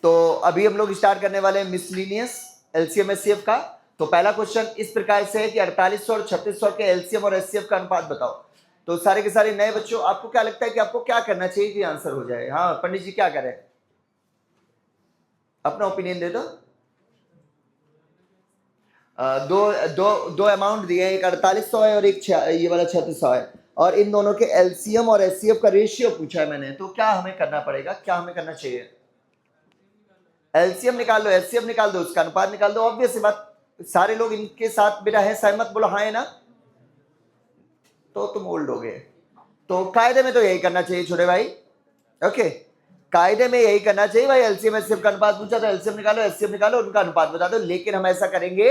तो अभी हम लोग स्टार्ट करने वाले हैं मिसलिनियस एलसीएम एचसीएफ का। तो पहला क्वेश्चन इस प्रकार से है कि 4800 और 3600 के एलसीएम और एचसीएफ का अनुपात बताओ। तो सारे के सारे नए बच्चों, आपको क्या लगता है कि आपको क्या करना चाहिए कि आंसर हो जाए? हाँ पंडित जी क्या करें, अपना ओपिनियन दे दो। दो अमाउंट दिए हैं, एक 4800 है और एक ये वाला 3600 है, और इन दोनों के एलसीएम और एचसीएफ का रेशियो पूछा है मैंने। तो क्या हमें करना पड़ेगा, क्या हमें करना चाहिए? एलसीएम निकाल लो, एचसीएफ निकाल दो, उसका अनुपात निकाल दो। ऑब्वियस बात, सारे लोग इनके साथ मेरा है सहमत? बोलो हाँ है ना, तो तुम ओल्ड हो गए। तो कायदे में तो यही करना चाहिए छोटे भाई। ओके, कायदे में यही करना चाहिए भाई। एलसीएम एचसीएफ का अनुपात पूछा तो एलसीएम निकालो, एचसीएफ निकालो, उनका अनुपात बता दो। लेकिन हम ऐसा करेंगे,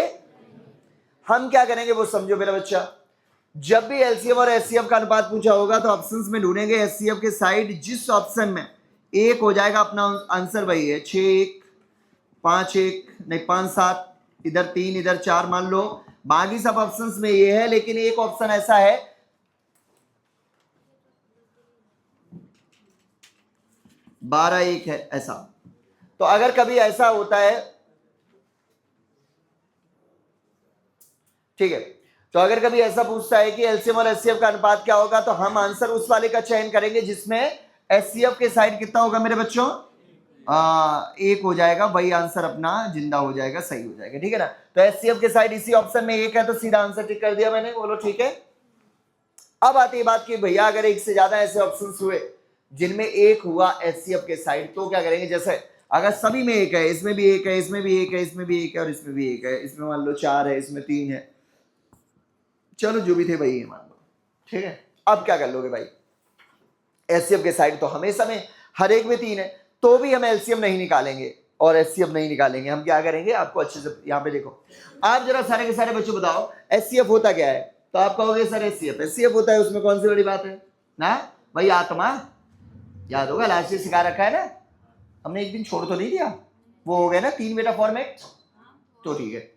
हम क्या करेंगे वो समझो मेरा बच्चा। जब भी एलसीएम और एचसीएफ का अनुपात पूछा होगा तो ऑप्शंस में ढूंढेंगे एचसीएफ के साइड, जिस ऑप्शन में एक हो जाएगा अपना आंसर वही है। 6 1 5 1 नहीं 5 7, इधर 3 इधर 4 मान लो। बाकी सब ऑप्शंस में ये है, लेकिन एक ऑप्शन ऐसा है 12 1 है ऐसा। तो अगर कभी ऐसा होता है, ठीक है, तो अगर कभी ऐसा पूछता है कि एलसीएम और एचसीएफ का अनुपात क्या होगा, तो हम आंसर उस वाले का चयन करेंगे जिसमें एचसीएफ के साइड कितना होगा मेरे बच्चों? 1 हो जाएगा, वही आंसर अपना जिंदा हो जाएगा, सही हो जाएगा। ठीक है ना, तो एचसीएफ के साइड इसी ऑप्शन में 1 है, तो सीधा आंसर टिक कर दिया मैंने। बोलो ठीक है। अब आती है बात कि भैया अगर एक से ज्यादा ऐसे ऑप्शंस हुए जिनमें 1 हुआ एचसीएफ के साइड, तो क्या करेंगे? जैसे अगर सभी में 1 है, इसमें भी 1 है, इसमें भी 1 है, इसमें भी 1 है और इसमें भी 1 है, इसमें मान लो 4 है, इसमें 3 है, चलो जो भी थे वही है मान लो। ठीक है, अब क्या कर लोगे भाई? एचसीएफ के साइड तो हमेशा में हर एक में 3 है, तो भी हम एलसीएम नहीं निकालेंगे और एचसीएफ नहीं निकालेंगे। हम क्या करेंगे, आपको अच्छे से यहाँ पे देखो, आप जरा सारे के सारे बच्चों बताओ एचसीएफ होता क्या है? तो आप कहोगे सर एचसीएफ होता है, उसमें कौन सी बड़ी बात है ना भाई? आत्मा, याद होगा लास्ट से सिखा रखा है ना, हमने एक दिन छोड़ तो नहीं दिया। वो हो गया ना 3 बेटा फॉर्मेट, तो ठीक है,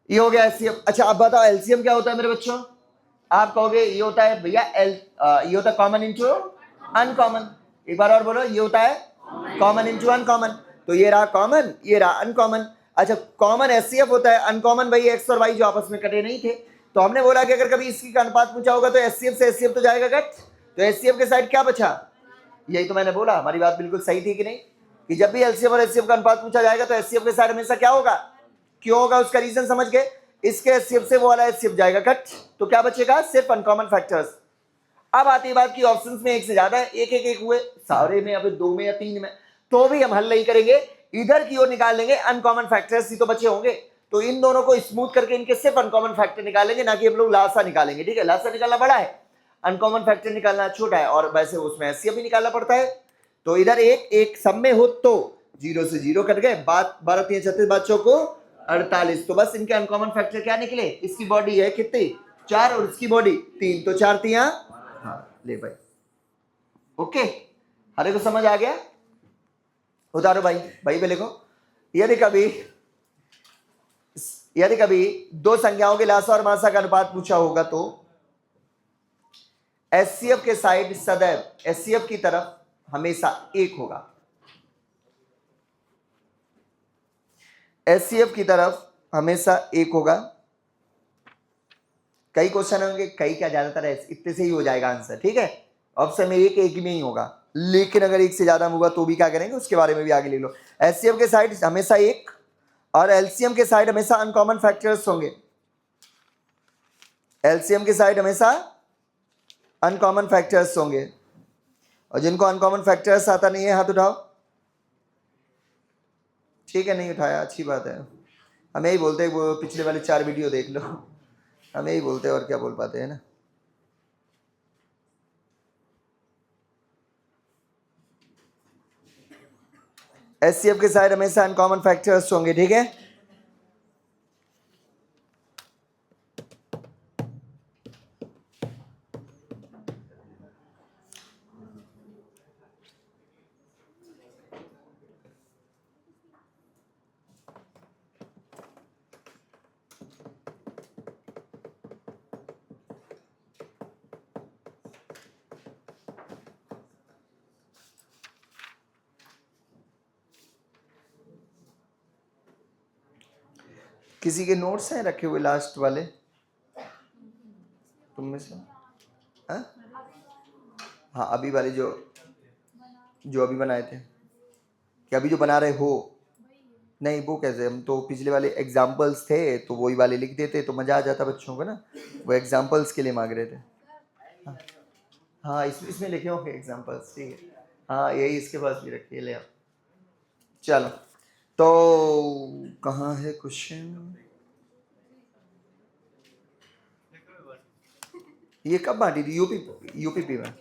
ये हो गया एचसीएफ। अच्छा अब बताओ एलसीएम क्या होता है मेरे बच्चों? आप कहोगे ये होता है भैया ये होता है कॉमन इंटू अनकॉमन। एक बार और बोलो, ये होता है कॉमन इंटू अनकॉमन। तो ये रहा कॉमन, ये रहा अनकॉमन। अच्छा कॉमन एचसीएफ होता है, अनकॉमन भाई एक्स और वाई जो आपस में कटे नहीं थे। तो हमने बोला कि अगर कभी इसकी का अनुपात पूछा होगा तो एचसीएफ से एचसीएफ तो जाएगा कट, तो एचसीएफ के साइड क्या बचा? यही तो मैंने बोला, हमारी बात बिल्कुल सही थी कि नहीं, कि जब भी एलसीएम और एचसीएफ का अनुपात पूछा जाएगा तो एचसीएफ के साइड हमेशा क्या होगा? क्यों होगा? उसका रीजन समझ गए। इसके एचसीएफ से वो वाला एचसीएफ जाएगा कट, तो क्या बचेगा? सिर्फ अनकॉमन फैक्टर्स। अब आती है बात की ऑप्शंस में एक से ज्यादा है, एक एक एक हुए सारे में, अब 2 में या 3 में, तो भी हम हल नहीं करेंगे, इधर की ओर निकाल लेंगे अनकॉमन फैक्टर्स ही तो बचे होंगे। तो इन दोनों को स्मूथ करके इनके सिर्फ अनकॉमन फैक्टर निकालेंगे, ना कि हम लोग लासा निकालेंगे। ठीक है, लासा निकालना बड़ा है, अनकॉमन फैक्टर निकालना छोटा है, और वैसे उसमें एचसीएफ भी निकालना पड़ता है। तो इधर एक एक सब में हो तो 0 से 0 कट गए, बात 12 3 36 बच्चों को 48। तो बस इनके अनकॉमन फैक्टर क्या निकले? इसकी बॉडी है कितनी? 4 और इसकी बॉडी 3, तो 4 3 हाँ ले भाई। ओके, हरे को समझ आ गया? उतारो भाई, भाई पे लिखो। यदि कभी दो संख्याओं के लासा और मासा का अनुपात पूछा होगा तो एचसीएफ के साइड सदैव एचसीएफ की तरफ हमेशा 1 होगा। एचसीएफ की तरफ हमेशा 1 होगा। कई क्वेश्चन होंगे, कई क्या ज्यादातर है, इतने से ही हो जाएगा आंसर। ठीक है, ऑप्शन में एक में ही होगा, लेकिन अगर एक से ज्यादा होगा तो भी क्या करेंगे, उसके बारे में भी आगे ले लो। एचसीएफ के साइड हमेशा 1 और एलसीएम के साइड हमेशा अनकॉमन फैक्टर्स होंगे। एलसीएम के साइड हमेशा अनकॉमन फैक्टर्स होंगे, और जिनको अनकॉमन फैक्टर्स आता नहीं है हाथ उठाओ। ठीक है, नहीं उठाया, अच्छी बात है। हमें ही बोलते हैं, वो पिछले वाले 4 वीडियो देख लो, हमें ही बोलते हैं और क्या बोल पाते हैं ना। एचसीएफ के साइड हमेशा अनकॉमन फैक्टर्स होंगे। ठीक है, किसी के नोट्स हैं रखे हुए लास्ट वाले तुम में से? हाँ हाँ, अभी वाले जो जो अभी बनाए थे, क्या अभी जो बना रहे हो? नहीं, वो कैसे, हम तो पिछले वाले एग्जाम्पल्स थे तो वही वाले लिख देते तो मज़ा आ जाता बच्चों को ना, वो एग्जाम्पल्स के लिए मांग रहे थे। हाँ हाँ, इसमें लिखे होंगे एग्जाम्पल्स, ठीक है। हाँ यही इसके पास भी रखिए, ले आओ। चलो, तो कहाँ है क्वेश्चन? ये कब बांटी थी? यूपीपी में?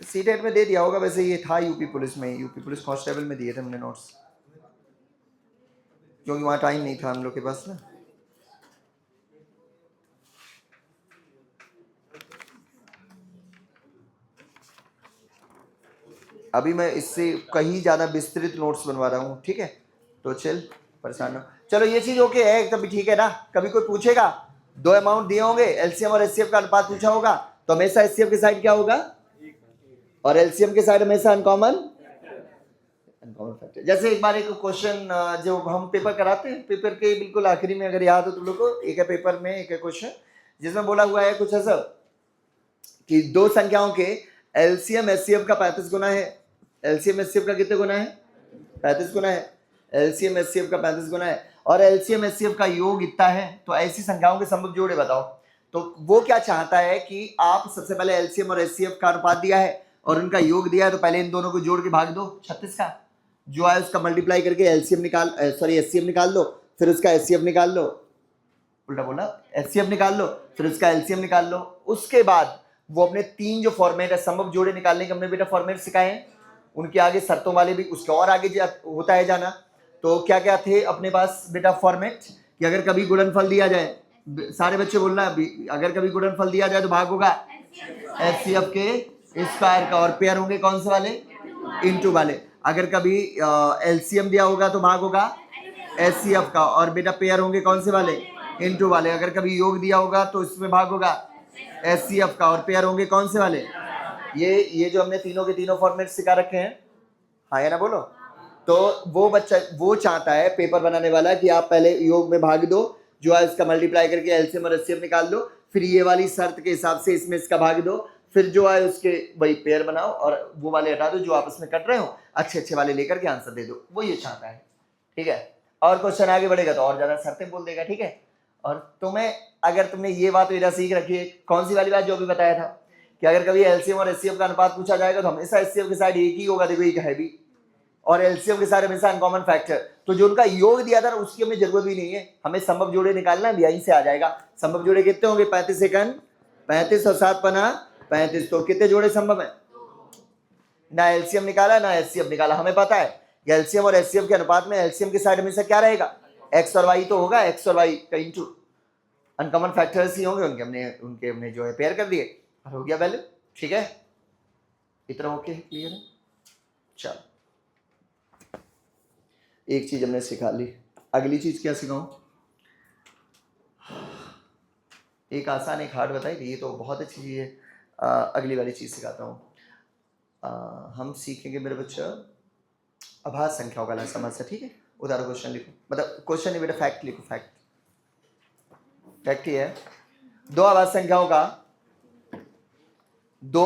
सीटेट में दे दिया होगा वैसे, ये था यूपी पुलिस में, यूपी पुलिस कांस्टेबल में दिए थे हमने नोट्स, क्योंकि वहाँ टाइम नहीं था हम लोग के पास ना। अभी मैं इससे कहीं ज़्यादा विस्तृत नोट्स बनवा रहा हूँ, ठीक है, तो चल परेशान हो। चलो ये चीज़ ओके है, तभी ठीक है ना। कभी कोई पूछेगा, दो अमाउंट दिए होंगे, एलसीएम और एचसीएफ का अनुपात पूछा होगा, तो हमेशा एचसीएफ के साइड क्या होगा और एलसीएम के साइड हमेशा अनकॉमन फैक्टर। जैसे एक बार एक क्वेश्चन जो हम पेपर कराते हैं, पेपर के बिल्कुल आखिरी में, अगर याद हो तुम लोग को, एक है पेपर में, एक है क्वेश्चन जिसमें बोला हुआ है कुछ ऐसा कि दो संख्याओं के एलसीएम एचसीएफ का 35 गुना है। एलसीएम एचसीएफ का कितने गुना है? 35 गुना है। एलसीएम एचसीएफ का 35 गुना है और एलसीएम एचसीएफ का योग इतना है, तो ऐसी संख्याओं के समग्र जोड़े बताओ। तो वो क्या चाहता है कि आप सबसे पहले एलसीएम और एचसीएफ का अनुपात दिया है और उनका योग दिया है, तो पहले इन दोनों को जोड़ के भाग दो 36 का, जो है उसका मल्टीप्लाई करके एलसीएम निकाल, सॉरी एचसीएफ निकाल लो, फिर उसका एचसीएफ निकाल लो, उल्टा बोला, एचसीएफ निकाल लो, फिर उसका एलसीएम निकाल लो। उसके बाद वो अपने तीन जो फॉर्मेट है संभव जोड़े निकालने के, हमने बेटा फॉर्मेट सिखाए हैं, उनके आगे शर्तों वाले भी, उसके और आगे होता है जाना। तो क्या क्या थे अपने पास बेटा फॉर्मेट, कि अगर कभी गुणनफल दिया जाए, सारे बच्चे बोलना है, अगर कभी गुणनफल दिया जाए तो भाग होगा एचसीएफ के स्क्वायर का, और पेयर होंगे कौन से वाले? इनटू वाले। अगर कभी एलसीएम दिया होगा तो भाग होगा एचसीएफ का, और बेटा पेयर होंगे कौन से वाले? इनटू वाले। अगर कभी योग दिया होगा तो इसमें भाग होगा एचसीएफ का, और पेयर होंगे कौन से वाले? ये जो हमने तीनों के तीनों फॉर्मेट सिखा रखे हैं, हाँ या ना बोलो। तो वो बच्चा वो चाहता है पेपर बनाने वाला कि आप पहले योग में भाग दो, जो है इसका मल्टीप्लाई करके एलसीएम और एचसीएफ निकाल दो, फिर ये वाली शर्त के हिसाब से इसमें इसका भाग दो, फिर जो है उसके वही पेयर बनाओ और वो वाले हटा दो जो आपस में कट रहे हो, अच्छे अच्छे वाले लेकर के आंसर दे दो। वो ये चाहता है, ठीक है। और क्वेश्चन आगे बढ़ेगा तो और ज्यादा शर्तें बोल देगा, ठीक है। और तुम्हें, अगर तुमने ये बात मेरा सीख रखी है, कौन सी वाली बात जो भी बताया था कि अगर कभी एलसीएम और एचसीएफ का अनुपात पूछा जाएगा तो हमेशा एचसीएफ के साइड एक ही होगा, देखो एक है भी, और एलसीएम के साथ हमेशा अनकॉमन फैक्टर। तो जो उनका योग दिया था उसकी हमें जरूरत भी नहीं है, हमें संभव जोड़े निकालना है, यहीं से आ जाएगा। संभव जोड़े कितने होंगे? 35 सेकंड 35 और 7 पना 35, तो कितने जोड़े संभव है? ना एलसीएम निकाला ना एचसीएफ निकाला, हमें पता है कि एलसीएम और एचसीएफ के अनुपात में एलसीएम के साइड हमेशा क्या रहेगा? एक्स और वाई तो होगा, एक्स और वाई का इंटू अनकॉमन फैक्टर्स ही होंगे उनके हमने जो है पेयर कर दिए और हो गया वैल्यू, ठीक है। इतना ओके, क्लियर है। चलो, एक चीज हमने सिखा ली, अगली चीज क्या सिखाऊं? एक आसान एक हार्ड बताई थी, ये तो बहुत अच्छी चीज है। अगली वाली चीज सिखाता हूँ। हम सीखेंगे मेरे बच्चा अभाज्य संख्याओं का समस्या, ठीक है। उदाहरण क्वेश्चन लिखो, मतलब क्वेश्चन नहीं बेटा, फैक्ट लिखो। फैक्ट ही है, दो अभाज्य संख्याओं का दो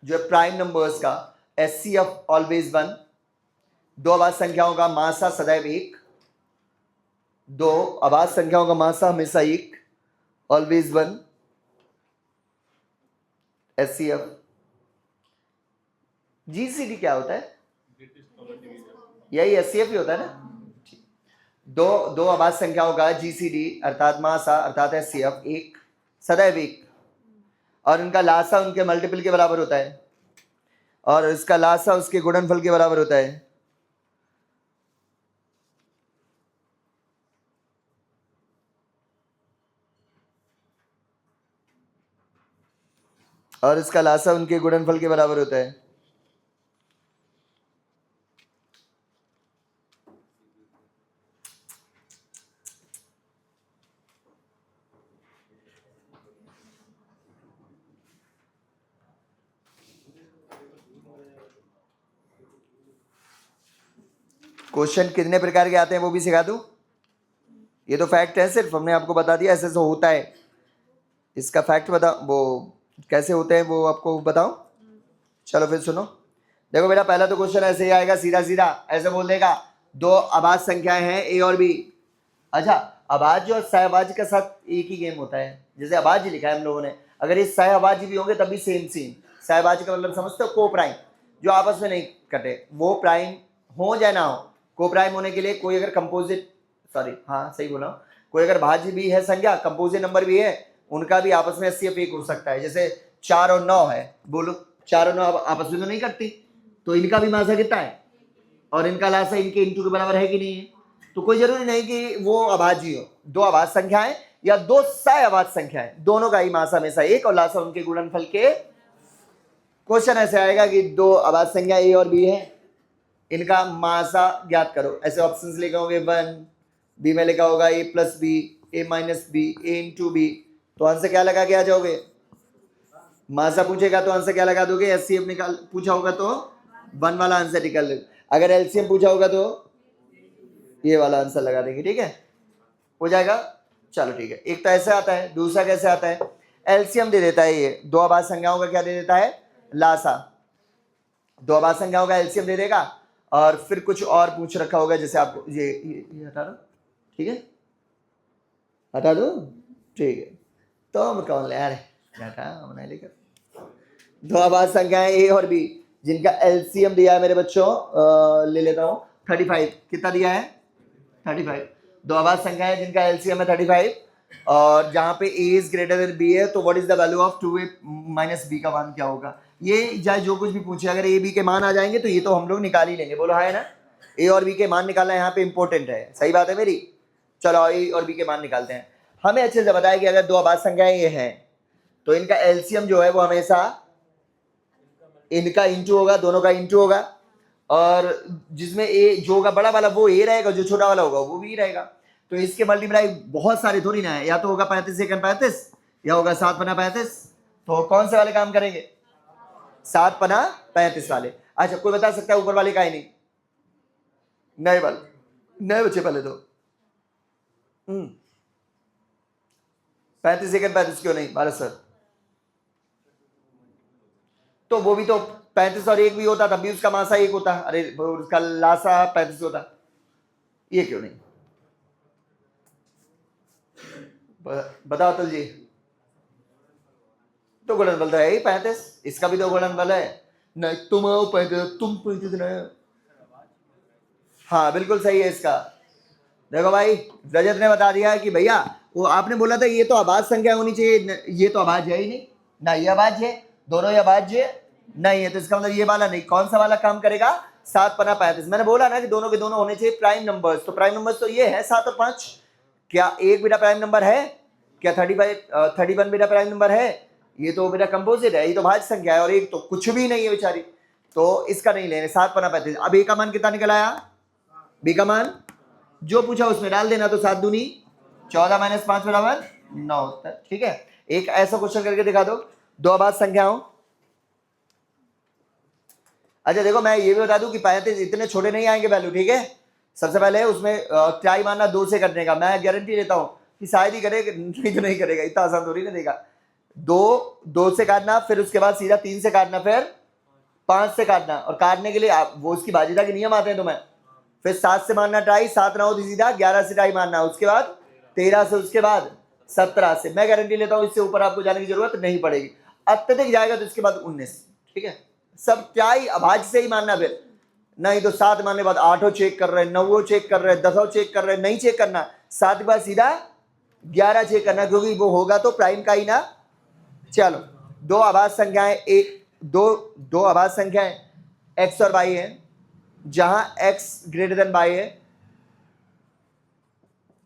जो प्राइम नंबर्स का एचसीएफ ऑलवेज 1, दो अभाज्य संख्याओं का मासा सदैव 1, दो अभाज्य संख्याओं का मासा हमेशा 1, ऑलवेज 1, एचसीएफ। जीसीडी क्या होता है? यही एचसीएफ ही होता है ना। दो अभाज्य संख्याओं का जीसीडी अर्थात मासा अर्थात एचसीएफ 1, सदैव 1, और उनका लासा उनके मल्टीपल के बराबर होता है, और इसका लासा उसके गुणनफल के बराबर होता है। और इसका लासा उनके गुणनफल के बराबर होता है। क्वेश्चन कितने प्रकार के आते हैं वो भी सिखा दूं? ये तो फैक्ट है, सिर्फ हमने आपको बता दिया ऐसे ऐसे होता है। इसका फैक्ट बता, वो कैसे होते हैं वो आपको बताओ। चलो फिर सुनो, देखो बेटा पहला तो क्वेश्चन ऐसे ही आएगा, सीधा सीधा ऐसे बोल देगा, दो अभाज्य संख्याएं हैं ए और बी। अच्छा, अभाज्य और सहअभाज्य का साथ एक ही गेम होता है। जैसे अभाज्य लिखा है हम लोगों ने, अगर ये सहअभाज्य भी होंगे तब भी सेम सीन। सहअभाज्य का मतलब समझते हो? को प्राइम, जो आपस में नहीं कटे, वो प्राइम हो या ना हो। को प्राइम होने के लिए कोई अगर कंपोजिट, सॉरी हाँ सही बोला, कोई अगर भाज्य भी है संख्या, कंपोजिट नंबर भी है, उनका भी आपस में एचसीएफ एक हो सकता है। जैसे 4 और 9 है, बोलो 4 और 9 आपस में तो नहीं कटती, तो इनका भी मासा कितना है और इनका लासा इनके इंटू के बराबर है कि नहीं है। तो कोई जरूरी नहीं कि वो अभाज्य हो। दो अभाज्य संख्याएं या दो सहअभाज्य संख्याएं, दोनों का ही मासा हमेशा एक और लासा उनके गुणनफल के। क्वेश्चन ऐसे आएगा कि दो अभाज्य संख्या ए और बी है, इनका मासा ज्ञात करो। ऐसे ऑप्शंस लिखे होंगे 1, बी में लिखा होगा ए प्लस बी, ए माइनस बी, ए इंटू बी। तो आंसर क्या लगा के आ जाओगे? मासा पूछेगा तो आंसर क्या लगा दोगे? एचसीएफ निकाल, पूछा होगा तो 1 वाला आंसर निकाल लो, अगर एलसीएम पूछा होगा तो ये वाला आंसर लगा देंगे। ठीक है, हो जाएगा। चलो ठीक है, एक तो ऐसे आता है, दूसरा कैसे आता है? एलसीएम दे देता है, ये दो अभाज्य संख्याओं का क्या दे देता है? लासा। दो अभाज्य संख्याओं का एलसीएम दे देगा और फिर कुछ और पूछ रखा होगा, जैसे आपको ये हटा दो, ठीक है हटा दो, ठीक है। तो मैं कौन ले यार, हटा लेकर दो अभाज्य संख्याएं ए और बी जिनका एलसीएम दिया है मेरे बच्चों, ले लेता हूं 35। कितना दिया है? 35। दो अभाज्य संख्याएं जिनका एलसीएम है 35 और जहां पे A is greater than B है, तो what is the value of 2a minus B का मान क्या होगा? ये चाहे जो कुछ भी पूछे, अगर ए बी के मान आ जाएंगे तो ये तो हम लोग निकाल ही लेंगे। बोलो है ना, ए और बी के मान निकालना यहाँ पे इंपॉर्टेंट है। सही बात है मेरी। चलो ए और बी के मान निकालते हैं। हमें अच्छे से बताया कि अगर दो अभाज्य संख्याएं ये हैं तो इनका एलसीएम जो है वो हमेशा इनका इंटू होगा, दोनों का इंटू होगा, और जिसमें ए जो होगा बड़ा वाला वो ए रहेगा, जो छोटा वाला होगा वो भी रहेगा। तो इसके मल्टीप्लाई बहुत सारे थोड़ी ना है, या तो होगा 35 एकम 35 या होगा 7 पना 35। तो कौन से वाले काम करेंगे? 7 पना 35 वाले। अच्छा, कोई बता सकता है ऊपर वाले का ही नहीं? नए वाले, नए बच्चे पहले तो 35 एकम 35 क्यों नहीं भारत सर? तो वो भी तो 35 और 1 भी होता, तब भी उसका मासा 1 होता, अरे उसका लासा 35 होता, ये क्यों नहीं? बताओ अतुल जी। तो गुणनफल तो है ही 35, इसका भी तो गुणनफल है। नहीं तुम आओ 35, तुम 35। हाँ बिल्कुल सही है इसका। देखो भाई, रजत ने बता दिया है कि भैया वो आपने बोला था ये तो अभाज्य संख्या होनी चाहिए, ये तो अभाज्य है ही नहीं ना, ये अभाज्य है, दोनों ही अभाज्य नहीं है, तो इसका मतलब ये वाला नहीं। कौन सा वाला काम करेगा? 7 पना 35। मैंने बोला ना कि दोनों के दोनों होने चाहिए प्राइम नंबर्स, तो प्राइम नंबर्स तो ये है 7 और 5। क्या एक बेटा प्राइम नंबर है? क्या 31 बेटा प्राइम नंबर है? ये तो बेटा कंपोजिट है, ये तो भाज्य संख्या है, और एक तो कुछ भी नहीं है बेचारी, तो इसका नहीं लेने। 7 पना 35। अब ए का मान कितना निकल आया? बी का मान जो पूछा उसमें डाल देना, तो 7 दूनी 14 माइनस 5 बराबर 9 उत्तर। ठीक है, एक ऐसा क्वेश्चन करके दिखा दो, दो अभाज्य संख्याओं। अच्छा देखो, मैं ये भी बता दूं कि 35 इतने छोटे नहीं आएंगे वैल्यू। ठीक है, सबसे पहले उसमें ट्राई मारना 2 से करने का, मैं गारंटी लेता हूं कि शायद ही करेगा, नहीं तो नहीं करेगा, इतना आसान थोड़ी ना देगा। 2 से काटना, फिर उसके बाद सीधा 3 से काटना, फिर 5 से काटना, और काटने के लिए वो उसकी बाजीदा के नियम आते हैं तुम्हें। फिर 7 से मारना ट्राई, 7 ना हो तो सीधा 11 से ट्राई मारना, उसके बाद 13 से, उसके बाद 17 से। मैं गारंटी लेता हूं इससे ऊपर आपको जाने की जरूरत नहीं पड़ेगी। अत्यधिक जाएगा तो इसके बाद 19। ठीक है, सब क्या ही अभाज्य से ही मानना, फिर नहीं तो 7 मानने बाद 8 चेक कर रहे, 9 चेक कर रहे, 10 चेक कर रहे, नहीं चेक करना, 7 के बाद सीधा 11 चेक करना, क्योंकि वो होगा तो प्राइम का ही ना। चलो, दो अभाज्य संख्याएं, दो अभाज्य संख्याएं एक्स और वाई है, जहां x ग्रेटर देन वाई है,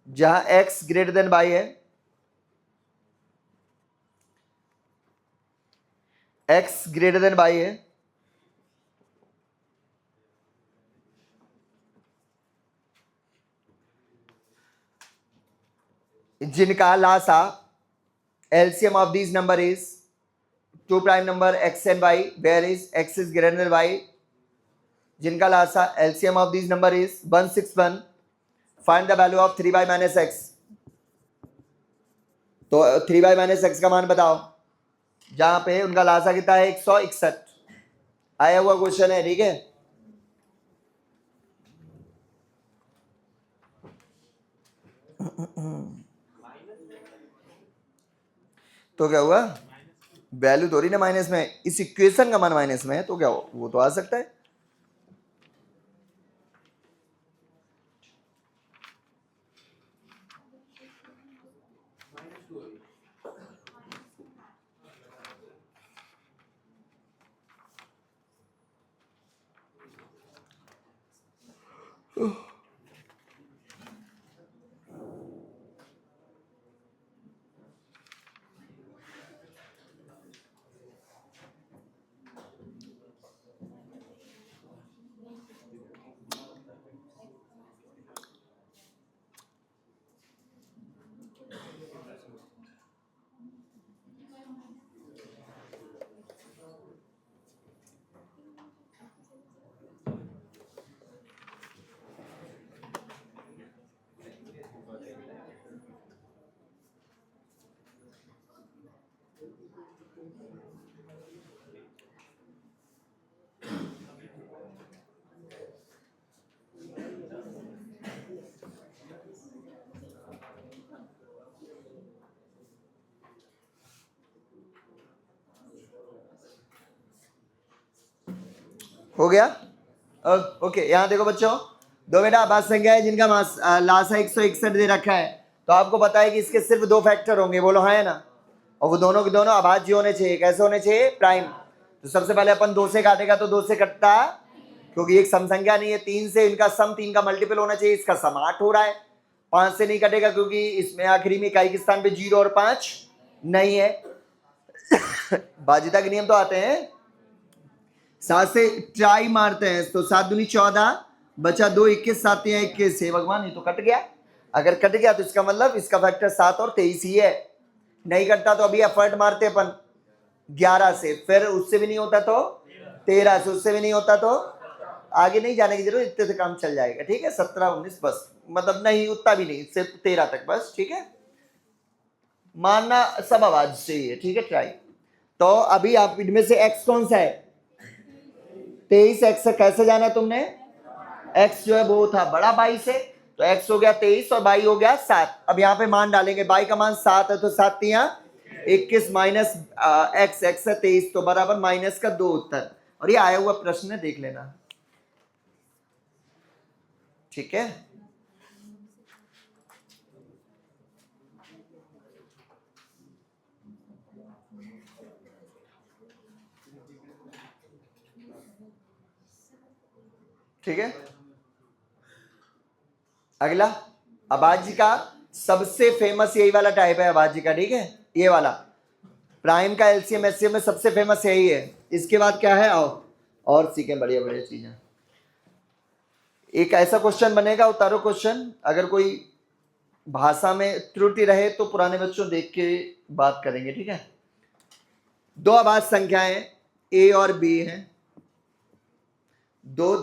जहां x ग्रेटर देन वाई है, x ग्रेटर देन वाई है, जिनका Lasa LCM of these number is 2 prime number x and y, where is x is greater than y, जिनका लासा LCM of this number is 161, find the value of 3 by minus x. तो 3 by minus x का मान बताओ, जहां पे उनका लासा कितना है 161, आया हुआ क्वेश्चन है, ठीक है। तो क्या हुआ, वैल्यू थोड़ी ना माइनस में, इस इक्वेशन का मान माइनस में है, तो क्या हो, वो तो आ सकता है। हो गया। ओके, यहाँ देखो बच्चों, दो बेटा आभाज्य संख्या है जिनका लासा 161 दे रखा है, तो आपको पता है कि इसके सिर्फ दो फैक्टर होंगे, बोलो हाँ है ना, और वो दोनों के दोनों अभाज्य होने चाहिए। कैसे होने चाहिए, प्राइम। तो सबसे पहले अपन 2 से काटेगा तो 2 से कटता, क्योंकि एक सम संख्या नहीं है, 3 से इनका सम 3 का मल्टीपल होना चाहिए, इसका सम 8 हो रहा है। 5 से नहीं कटेगा क्योंकि इसमें आखिरी में इकाई के स्थान पे 0 और 5 नहीं है। बाध्यता के नियम तो आते हैं, 7 से ट्राई मारते हैं तो 7 दूनी 14, बचा 2, 21, 7 या 21 है भगवान, ये तो कट गया। अगर कट गया तो इसका मतलब इसका फैक्टर 7 और 23 ही है। नहीं कटता तो अभी एफर्ट मारते अपन 11 से, फिर उससे भी नहीं होता तो 13 से, उससे भी नहीं होता तो आगे नहीं जाने की जरूरत, इतने से काम चल जाएगा, ठीक है। 17, 19 बस, मतलब नहीं उतना भी नहीं, सिर्फ 13 तक बस, ठीक है। मानना सब आवाज से ही है, ठीक है, ट्राई। तो अभी आप इनमें से एक्स कौन सा है, 23 एक्स कैसे जाना तुमने, एक्स जो है वो था बड़ा 22 से, तो एक्स हो गया 23 और बाई हो गया 7। अब यहाँ पे मान डालेंगे, बाई का मान 7 है तो 7 तिया 21 माइनस एक्स, एक्स है 23 तो बराबर माइनस का 2 उत्तर। और ये आया हुआ प्रश्न है, देख लेना, ठीक है। ठीक है, अगला अभाज्य का सबसे फेमस यही वाला टाइप है अभाज्य का, ठीक है, ये वाला प्राइम का एलसीएम एचसीएम में सबसे फेमस यही है। इसके बाद क्या है, आओ और सीखें बढ़िया बढ़िया चीजें। एक ऐसा क्वेश्चन बनेगा, उतारो क्वेश्चन, अगर कोई भाषा में त्रुटि रहे तो पुराने बच्चों देख के बात करेंगे, ठीक है। दो अभाज्य संख्याएं ए और बी हैं, दो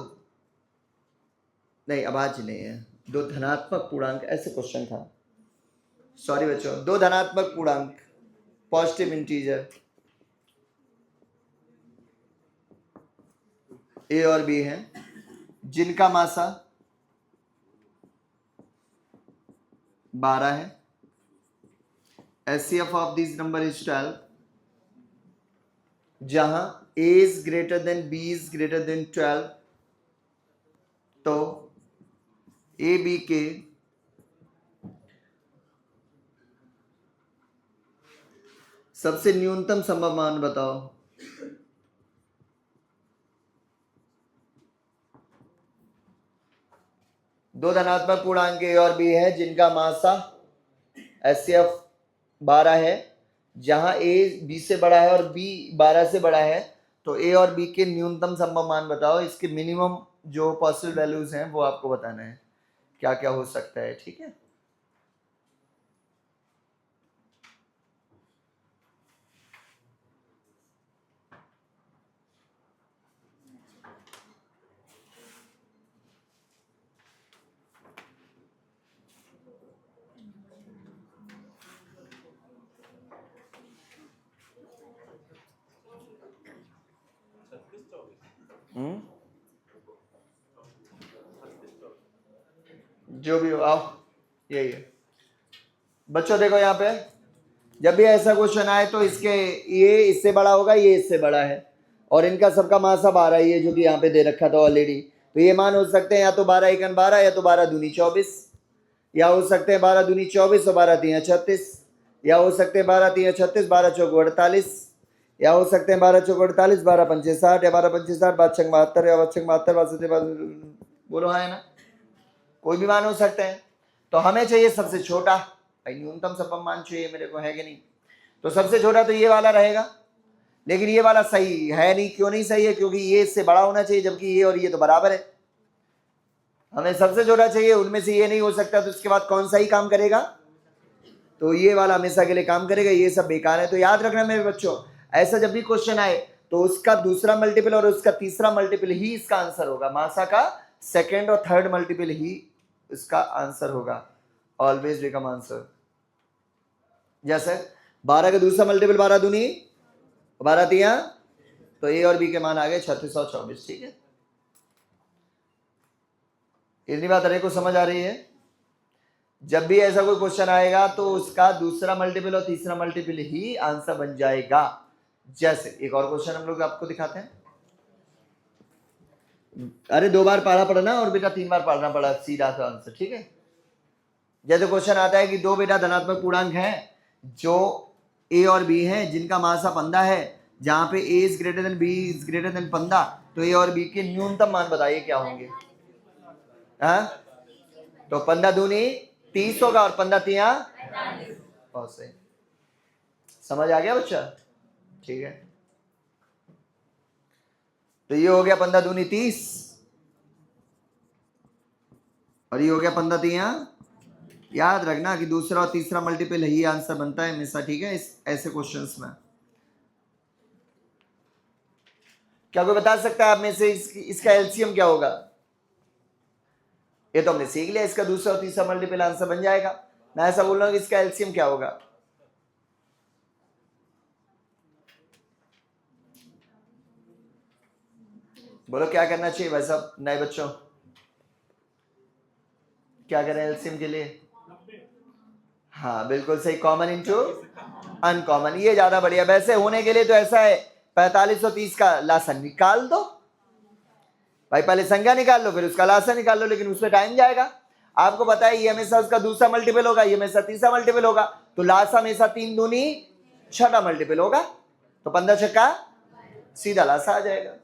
नहीं अभाज्य नहीं है, दो धनात्मक पूर्णांक, ऐसे क्वेश्चन था, सॉरी बच्चों, दो धनात्मक पूर्णांक पॉजिटिव इंटीजर ए और बी हैं, जिनका मासा 12 है, HCF of this number is 12, जहां a is greater then b is greater then 12, तो ए बी के सबसे न्यूनतम संभव मान बताओ। दो धनात्मक पूर्णांक ए और बी है जिनका मासा एचसीएफ 12 है, जहां ए बी से बड़ा है और बी 12 से बड़ा है, तो ए और बी के न्यूनतम संभव मान बताओ। इसके मिनिमम जो पॉसिबल वैल्यूज हैं वो आपको बताना है, क्या क्या हो सकता है, ठीक है। जो भी हो, आओ यही है बच्चों। देखो यहाँ पे जब भी ऐसा क्वेश्चन आए तो इसके ये इससे बड़ा होगा, ये इससे बड़ा है, और इनका सबका मासा 12 ही है जो कि यहाँ पे दे रखा था ऑलरेडी। तो ये मान हो सकते हैं या तो 12 एकन 12, या तो 12 दूनी 24, या हो सकते हैं 12 दूनी 24 और 12 तीन 36, या हो सकते हैं 12 तीन 36, 12 चौक 48, या हो सकते हैं 12 चौक 48, 12 पंचे 60, या 12 पंचे 60, 5 छंग 72, या 5 छंग 72, 5 बोलो हाँ है ना, कोई भी मान हो सकते हैं। तो हमें चाहिए सबसे छोटा, भाई न्यूनतम सपम मान चाहिए मेरे को, है कि नहीं। तो सबसे छोटा तो ये वाला रहेगा, लेकिन ये वाला सही है नहीं। क्यों नहीं सही है? क्योंकि ये इससे बड़ा होना चाहिए, जबकि ये और ये तो बराबर है। हमें सबसे छोटा चाहिए, उनमें से ये नहीं हो सकता, तो उसके बाद कौन सा ही काम करेगा? तो ये वाला हमेशा के लिए काम करेगा, ये सब बेकार है। तो याद रखना मेरे बच्चों, ऐसा जब भी क्वेश्चन आए तो उसका दूसरा मल्टीपल और उसका तीसरा मल्टीपल ही इसका आंसर होगा। मासा का सेकेंड और थर्ड मल्टीपल ही इसका आंसर होगा। Always become answer. जैसे 12 का दूसरा मल्टीपल 12 दूनी 12 तिया, तो ए और बी के मान आ गए 3624। ठीक है, इतनी बात अरे को समझ आ रही है? जब भी ऐसा कोई क्वेश्चन आएगा तो उसका दूसरा मल्टीपल और तीसरा मल्टीपल ही आंसर बन जाएगा। जैसे एक और क्वेश्चन हम लोग आपको दिखाते हैं। अरे 2 बार पढ़ा पड़ना और बेटा 3 बार पढ़ना पड़ा, सीधा सा आंसर। ठीक है, जैसे क्वेश्चन आता है कि दो बेटा धनात्मक पूर्णांक हैं जो ए और बी हैं, जिनका मासा 15 है, जहां पे A is greater than B is greater than 15, तो ए और बी के न्यूनतम मान बताइए क्या होंगे? हाँ, तो 15 दूनी 30 होगा और 15 तिया। बहुत सही, समझ आ गया बच्चा? ठीक है, तो ये हो गया 15 दूनी 30 और ये हो गया 15 तिया। याद रखना कि दूसरा और तीसरा मल्टीपल ही आंसर बनता है हमेशा। ठीक है, इस ऐसे क्वेश्चंस में क्या कोई बता सकता है आप में से इसका एलसीएम क्या होगा? ये तो हमने सीख लिया, इसका दूसरा और तीसरा मल्टीपल आंसर बन जाएगा। मैं ऐसा बोल रहा हूं कि इसका एलसीएम क्या होगा? बोलो क्या करना चाहिए भाई साहब नए बच्चों? क्या करें एलसीएम के लिए? हाँ बिल्कुल सही, कॉमन इंटू अनकॉमन, ये ज्यादा बढ़िया। वैसे होने के लिए तो ऐसा है 4530 का लासन निकाल दो भाई, पहले संख्या निकाल लो फिर उसका लासा निकाल लो, लेकिन उसमें टाइम जाएगा। आपको पता है ये हमेशा उसका दूसरा मल्टीपल होगा, ये हमेशा तीसरा मल्टीपल होगा, तो लासा हमेशा 3 दूनी 6 मल्टीपल होगा, तो 15 छक्का सीधा लासा आ जाएगा।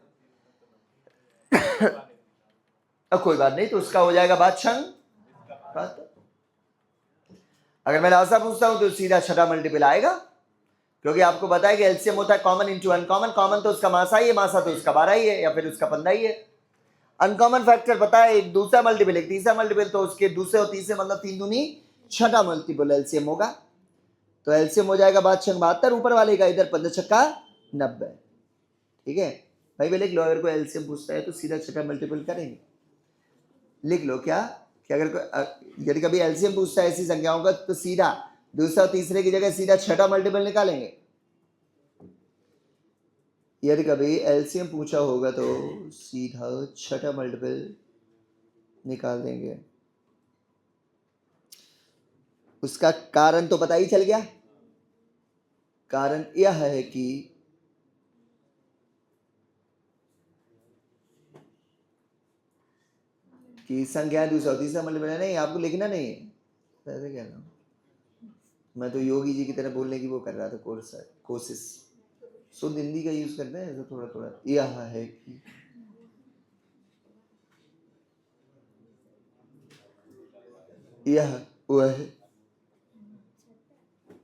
अब कोई बात नहीं, तो उसका हो जाएगा बात छंग। अगर मैं लासा पूछता हूं तो सीधा 6 मल्टीपल आएगा, क्योंकि आपको पता है कि एलसीएम होता है कॉमन इंटू अनकॉमन। कॉमन तो उसका मासा ही है, मासा तो उसका 12 ही है, या फिर उसका 15 ही है। अनकॉमन फैक्टर पता है, एक दूसरा मल्टीपल एक तीसरा मल्टीपल, तो उसके दूसरे और तीसरे मतलब 3 दूनी 6 मल्टीपल एलसीएम होगा। तो एलसीएम हो जाएगा 72 ऊपर वाले का, इधर 15 छक्का 90। ठीक है भाई, लिख लो, अगर कोई एलसीएम पूछता है तो सीधा 6 मल्टीपल करेंगे। लिख लो क्या कि अगर कोई यदि कभी एलसीएम पूछता है ऐसी संख्याओं का, तो सीधा दूसरा और तीसरे की जगह सीधा 6 मल्टीपल निकालेंगे। यदि कभी एलसीएम पूछा होगा तो सीधा 6 मल्टीपल निकाल देंगे। उसका कारण तो पता ही चल गया। कारण यह है कि संख्या दूसरा तीसरा मल्टीपल है। नहीं, आपको लिखना नहीं है, ऐसे कह रहा हूं मैं, तो योगी जी की तरह बोलने की वो कर रहा था कोशिश। शुद्ध हिंदी का यूज करते हैं ऐसा थोड़ा थोड़ा। यह है कि यह वह है।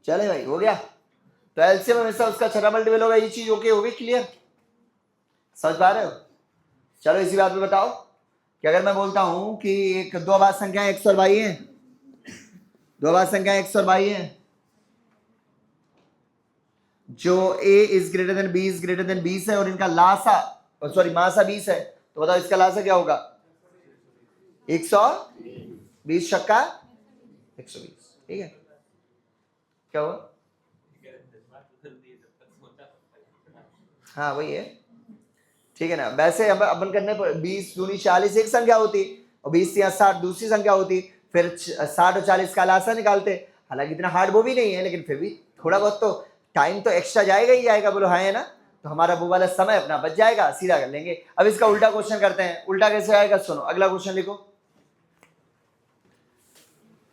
चले भाई, हो गया। तो एलसीएम हमेशा उसका 6 मल्टीपल होगा, ये चीज ओके होगी, क्लियर? समझ पा रहे हो? चलो इसी बात पे बताओ कि अगर मैं बोलता हूं कि एक दो अभाज्य संख्या x और y है, दो अभाज्य संख्या x और y है, जो a is greater then b is greater then 20 है, और इनका लासा सॉरी मासा 20 है, तो बताओ इसका लासा क्या होगा? 120 छक्का 120। ठीक है, क्या हुआ? हाँ वही है। ठीक है ना। वैसे हम अपन करने पर 20 दूनी 40 एक संख्या होती और 20 या 60 दूसरी संख्या होती, फिर 60 और 40 का लासा निकालते। हालांकि इतना हार्ड वो भी नहीं है, लेकिन फिर भी थोड़ा बहुत तो टाइम तो एक्स्ट्रा जाएगा ही जाएगा, बोलो हाँ है ना। तो हमारा वो वाला समय अपना बच जाएगा, सीधा कर लेंगे। अब इसका उल्टा क्वेश्चन करते हैं। उल्टा कैसे आएगा सुनो, अगला क्वेश्चन लिखो।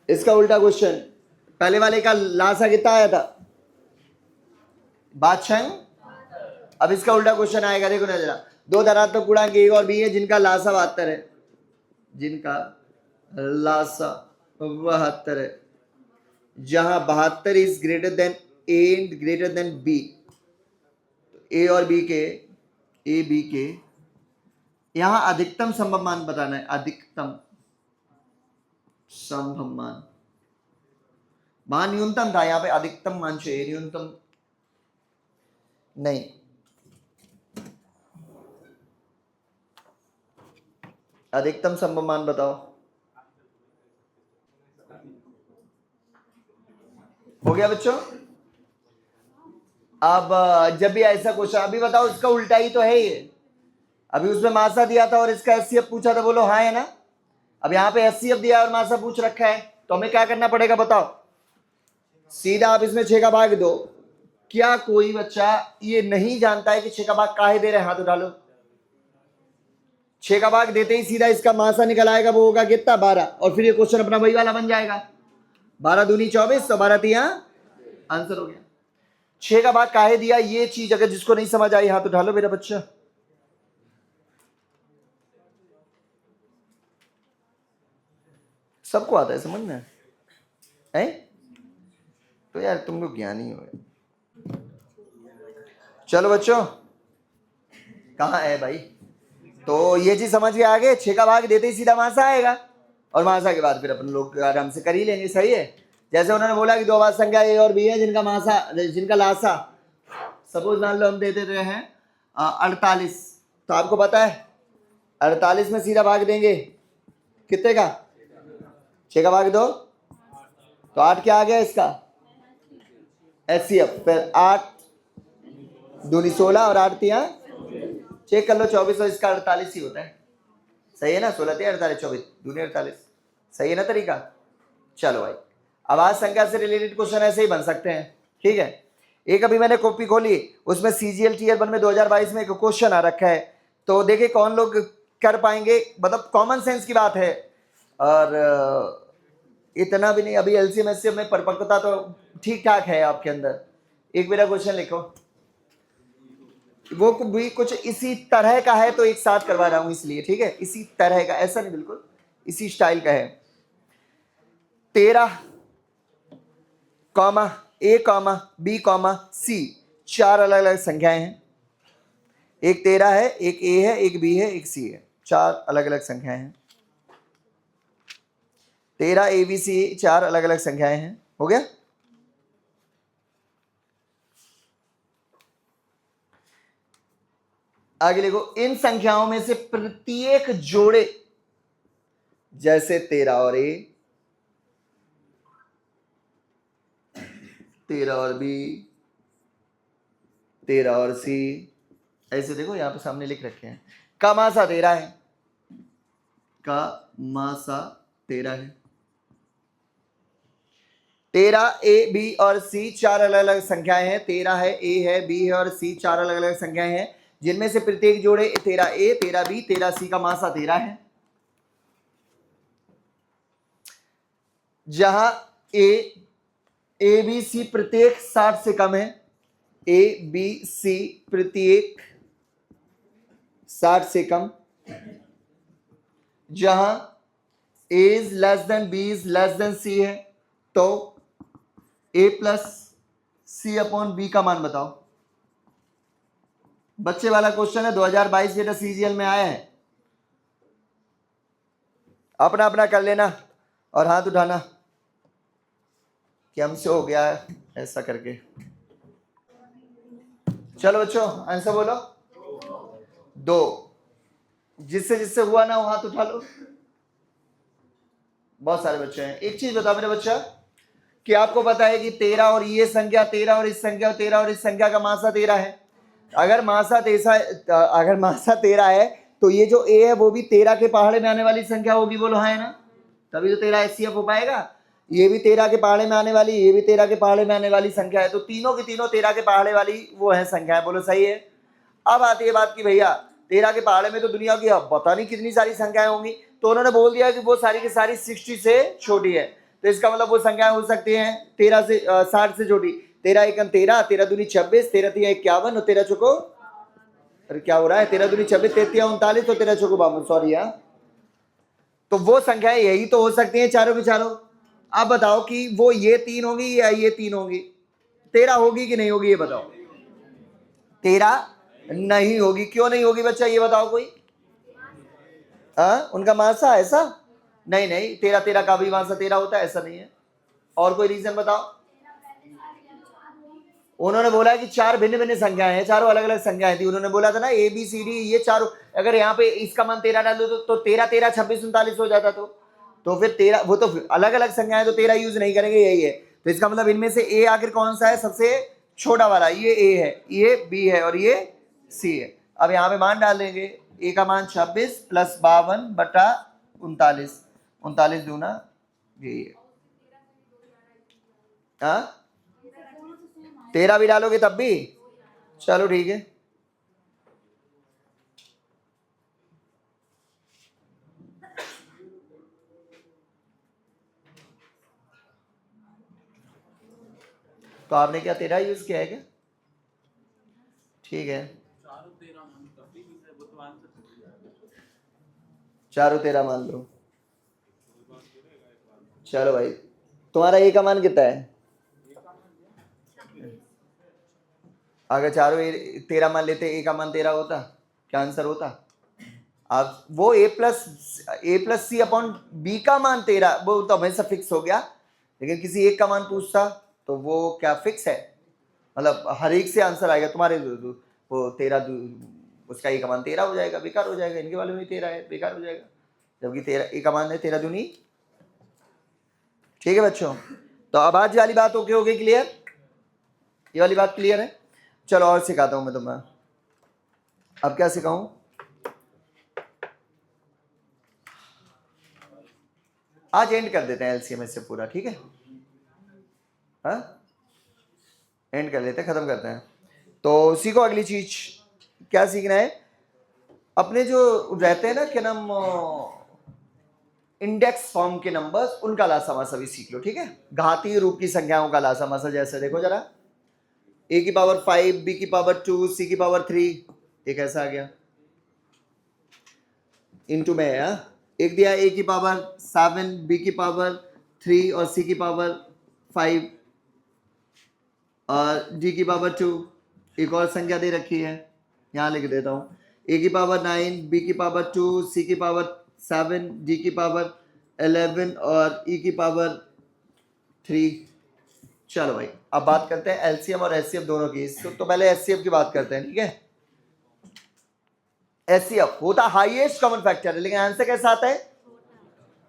इसका उल्टा क्वेश्चन, पहले वाले का लासा कितना आया था, 72। अब इसका उल्टा क्वेश्चन आएगा, देखो ना जरा। दो धनात्मक पूर्णांक ए और बी है जिनका लासा 72 है, जिनका लासा 72 है, जहां 72 is greater than A and greater than B. A और बी के, ए बी के यहां अधिकतम संभव मान बताना है। अधिकतम संभव मान, मान न्यूनतम था, यहां पे अधिकतम मान चाहिए, न्यूनतम नहीं। अधिकतम संभव मान बताओ। हो गया बच्चों। अब जब भी ऐसा क्वेश्चन, अभी बताओ इसका उल्टा ही तो है ये। अभी उसमें मासा दिया था और इसका एचसीएफ पूछा था, बोलो हाँ है ना। अब यहाँ पे एचसीएफ दिया और मासा पूछ रखा है, तो हमें क्या करना पड़ेगा बताओ। सीधा आप इसमें 6 का भाग दो। क्या कोई बच्चा ये नहीं जानता है कि 6 का भाग काहे दे रहे, हाथ उठा लो। 6 का भाग देते ही सीधा इसका मासा निकल आएगा, वो होगा कितना 12, और फिर ये क्वेश्चन अपना वही वाला बन जाएगा। 12 दूनी 24, तो 12 तिया आंसर हो गया। 6 का भाग काहे दिया, ये चीज अगर जिसको नहीं समझ आई हाथ उठा लो मेरा बच्चा। सबको आता है समझना है? तो यार तुम लोग ज्ञानी हो। चलो बच्चों, कहाँ है भाई। तो ये चीज समझ के आगे, 6 का भाग देते ही सीधा मासा आएगा, और मासा के बाद फिर अपन लोग आराम से कर ही लेंगे। सही है। जैसे उन्होंने बोला कि दो अभाज्य संख्या ए और बी है जिनका मासा, जिनका लासा सपोज मान लो हम दे देते हैं 48, तो आपको पता है 48 में सीधा भाग देंगे कितने का, 6 का भाग दो तो 8 क्या आ गया इसका एचसीएफ। फिर 8 दूनी 16 और 8 तिया चेक कर लो 24, और इसका 48 ही होता है। सही है ना, 16 तिया 48, 24 दूनी 48। सही है ना तरीका। चलो भाई, अभाज्य संख्या से रिलेटेड क्वेश्चन ऐसे ही बन सकते हैं। ठीक है। एक अभी मैंने कॉपी खोली, उसमें सीजीएल टीयर 1 में 2022 में एक क्वेश्चन आ रखा है, तो देखिए कौन लोग कर पाएंगे। मतलब कॉमन सेंस की बात है, और इतना भी नहीं। अभी एलसीएम एचसीएफ में परिपक्वता तो ठीक ठाक है आपके अंदर। एक मेरा क्वेश्चन लिखो, वो भी कुछ इसी तरह का है, तो एक साथ करवा रहा हूं इसलिए। ठीक है, इसी तरह का, ऐसा नहीं बिल्कुल इसी स्टाइल का है। 13 कॉमा ए कॉमा बी कॉमा सी, 4 अलग अलग संख्याएं हैं। एक 13 है, एक ए है, एक बी है, एक सी है। 4 अलग अलग संख्याएं हैं। 13 ए बी सी 4 अलग अलग संख्याएं हैं। हो गया। आगे लिखो, इन संख्याओं में से प्रत्येक जोड़े, जैसे 13 और ए, 13 और बी, 13 और सी, ऐसे देखो यहां पे सामने लिख रखे हैं। का मासा 13 है, का मासा 13 है। 13 ए बी और सी 4 अलग अलग संख्याएं हैं। 13 है, ए है, बी है और सी 4 अलग अलग संख्याएं हैं, जिनमें से प्रत्येक जोड़े 13 ए, 13 बी, 13 सी का मासा 13 है। जहां ए बी सी प्रत्येक 60 से कम है, ए बी सी प्रत्येक 60 से कम। जहां A is less than B is less than C है, तो A plus C upon B का मान बताओ। बच्चे वाला क्वेश्चन है, 2022 डेटा सीजीएल में आया है। अपना अपना कर लेना और हाथ उठाना कि हमसे हो गया है ऐसा करके। चलो बच्चों आंसर बोलो। 2। जिससे जिससे हुआ ना वो हाथ उठा लो। बहुत सारे बच्चे हैं। एक चीज बताओ मेरे बच्चा, कि आपको पता है कि 13 और ये संख्या, 13 और इस संख्या, 13 और इस संख्या का मासा 13 है। अगर मासा 13 है तो ये जो ए है वो भी 13 के पहाड़े में आने वाली संख्या होगी, बोलो हाँ है ना, तभी तो 13 एचसीएफ हो पाएगा। ये भी 13 के पहाड़े में आने वाली, ये भी 13 के पहाड़े में आने वाली संख्या है, तो तीनों की तीनों 13 के पहाड़े वाली वो है संख्या है, बोलो सही है। अब आती है बात की भैया 13 के पहाड़े में तो दुनिया की पता नहीं कितनी सारी संख्याएं होंगी, तो उन्होंने बोल दिया कि वो सारी की सारी 60 से छोटी है, तो इसका मतलब वो संख्याएं हो सकती हैं 13 से 60 से छोटी। 13 एकम 13, 13 दूनी 26, 13 तिया 51 और 13 चौको, अरे क्या हो रहा है, 13 दूनी 26, 13 तिया 39 और 13 चौको 52, सॉरी यार। तो वो संख्याएं यही तो हो सकती हैं चारों की चारों। अब बताओ कि वो ये 3 होगी या ये 3 होगी, 13 होगी कि नहीं होगी, ये बताओ। 13 नहीं होगी, क्यों नहीं होगी बच्चा, ये बताओ कोई। उनका मासा ऐसा नहीं, 13 का भी मासा 13 होता है, ऐसा नहीं है। और कोई रीजन बताओ। उन्होंने बोला है कि 4 भिन्न भिन्न संख्याएं हैं, चारों अलग अलग संख्याएं थी। उन्होंने बोला था ना ए बी सी डी, ये चारों, अगर यहाँ पे इसका मान 13 डाल दो तो 13 13 26 39 हो जाता, तो फिर 13, वो तो अलग अलग संख्याएं, तो 13 यूज नहीं करेंगे, यही है। तो इसका मतलब इनमें से ए आखिर कौन सा है, सबसे छोटा वाला, ये ए है, ये बी है और ये सी है। अब यहाँ पे मान डाल देंगे, ए का मान 26 प्लस 52 बटा 39, 39 दूना यही है। 13 भी डालोगे तब भी, चलो ठीक है। तो आपने क्या 13 यूज किया है क्या, ठीक है, चारों 13 मान लो। चलो भाई, तुम्हारा ए का मान कितना है, अगर चारों 13 मान लेते, ए का मान 13 होता, क्या आंसर होता। अब वो ए प्लस सी अपॉन बी का मान 13, वो तो हमेशा फिक्स हो गया, लेकिन किसी एक का मान पूछता तो वो क्या फिक्स है, मतलब हर एक से आंसर आएगा। तुम्हारे वो 13 उसका ए का मान 13 हो जाएगा, बेकार हो जाएगा, इनके वाले में 13 है, बेकार हो जाएगा, जबकि 13 ए का मान है 13 दूनी। ठीक है बच्चों, तो अब आज वाली बात ओके हो गई, क्लियर, ये वाली बात क्लियर है। चलो और सिखाता हूं मैं तुम्हें, अब क्या सिखाऊं, आज एंड कर देते हैं एलसीएम से पूरा, ठीक है, एंड कर लेते हैं, खत्म करते हैं। तो सीखो अगली चीज, क्या सीखना है, अपने जो रहते हैं ना क्या नाम, इंडेक्स फॉर्म के नंबर्स, उनका लासामासा भी सीख लो, ठीक है, घातीय रूप की संख्याओं का लासामासा। जैसे देखो जरा, ए की पावर 5, बी की पावर 2, सी की पावर 3, एक ऐसा आ गया इनटू में है, एक दिया ए की पावर 7, बी की पावर 3 और सी की पावर 5 और डी की पावर 2, एक और संख्या दे रखी है, यहाँ लिख देता हूँ, ए की पावर 9, बी की पावर 2, सी की पावर 7, डी की पावर 11 और ई की पावर 3। चलो भाई, अब बात करते हैं एलसीएम और एचसीएफ दोनों की। तो पहले एचसीएफ की बात करते हैं, ठीक है। एचसीएफ होता हाईएस्ट कॉमन फैक्टर है, लेकिन आंसर कैसा आता है,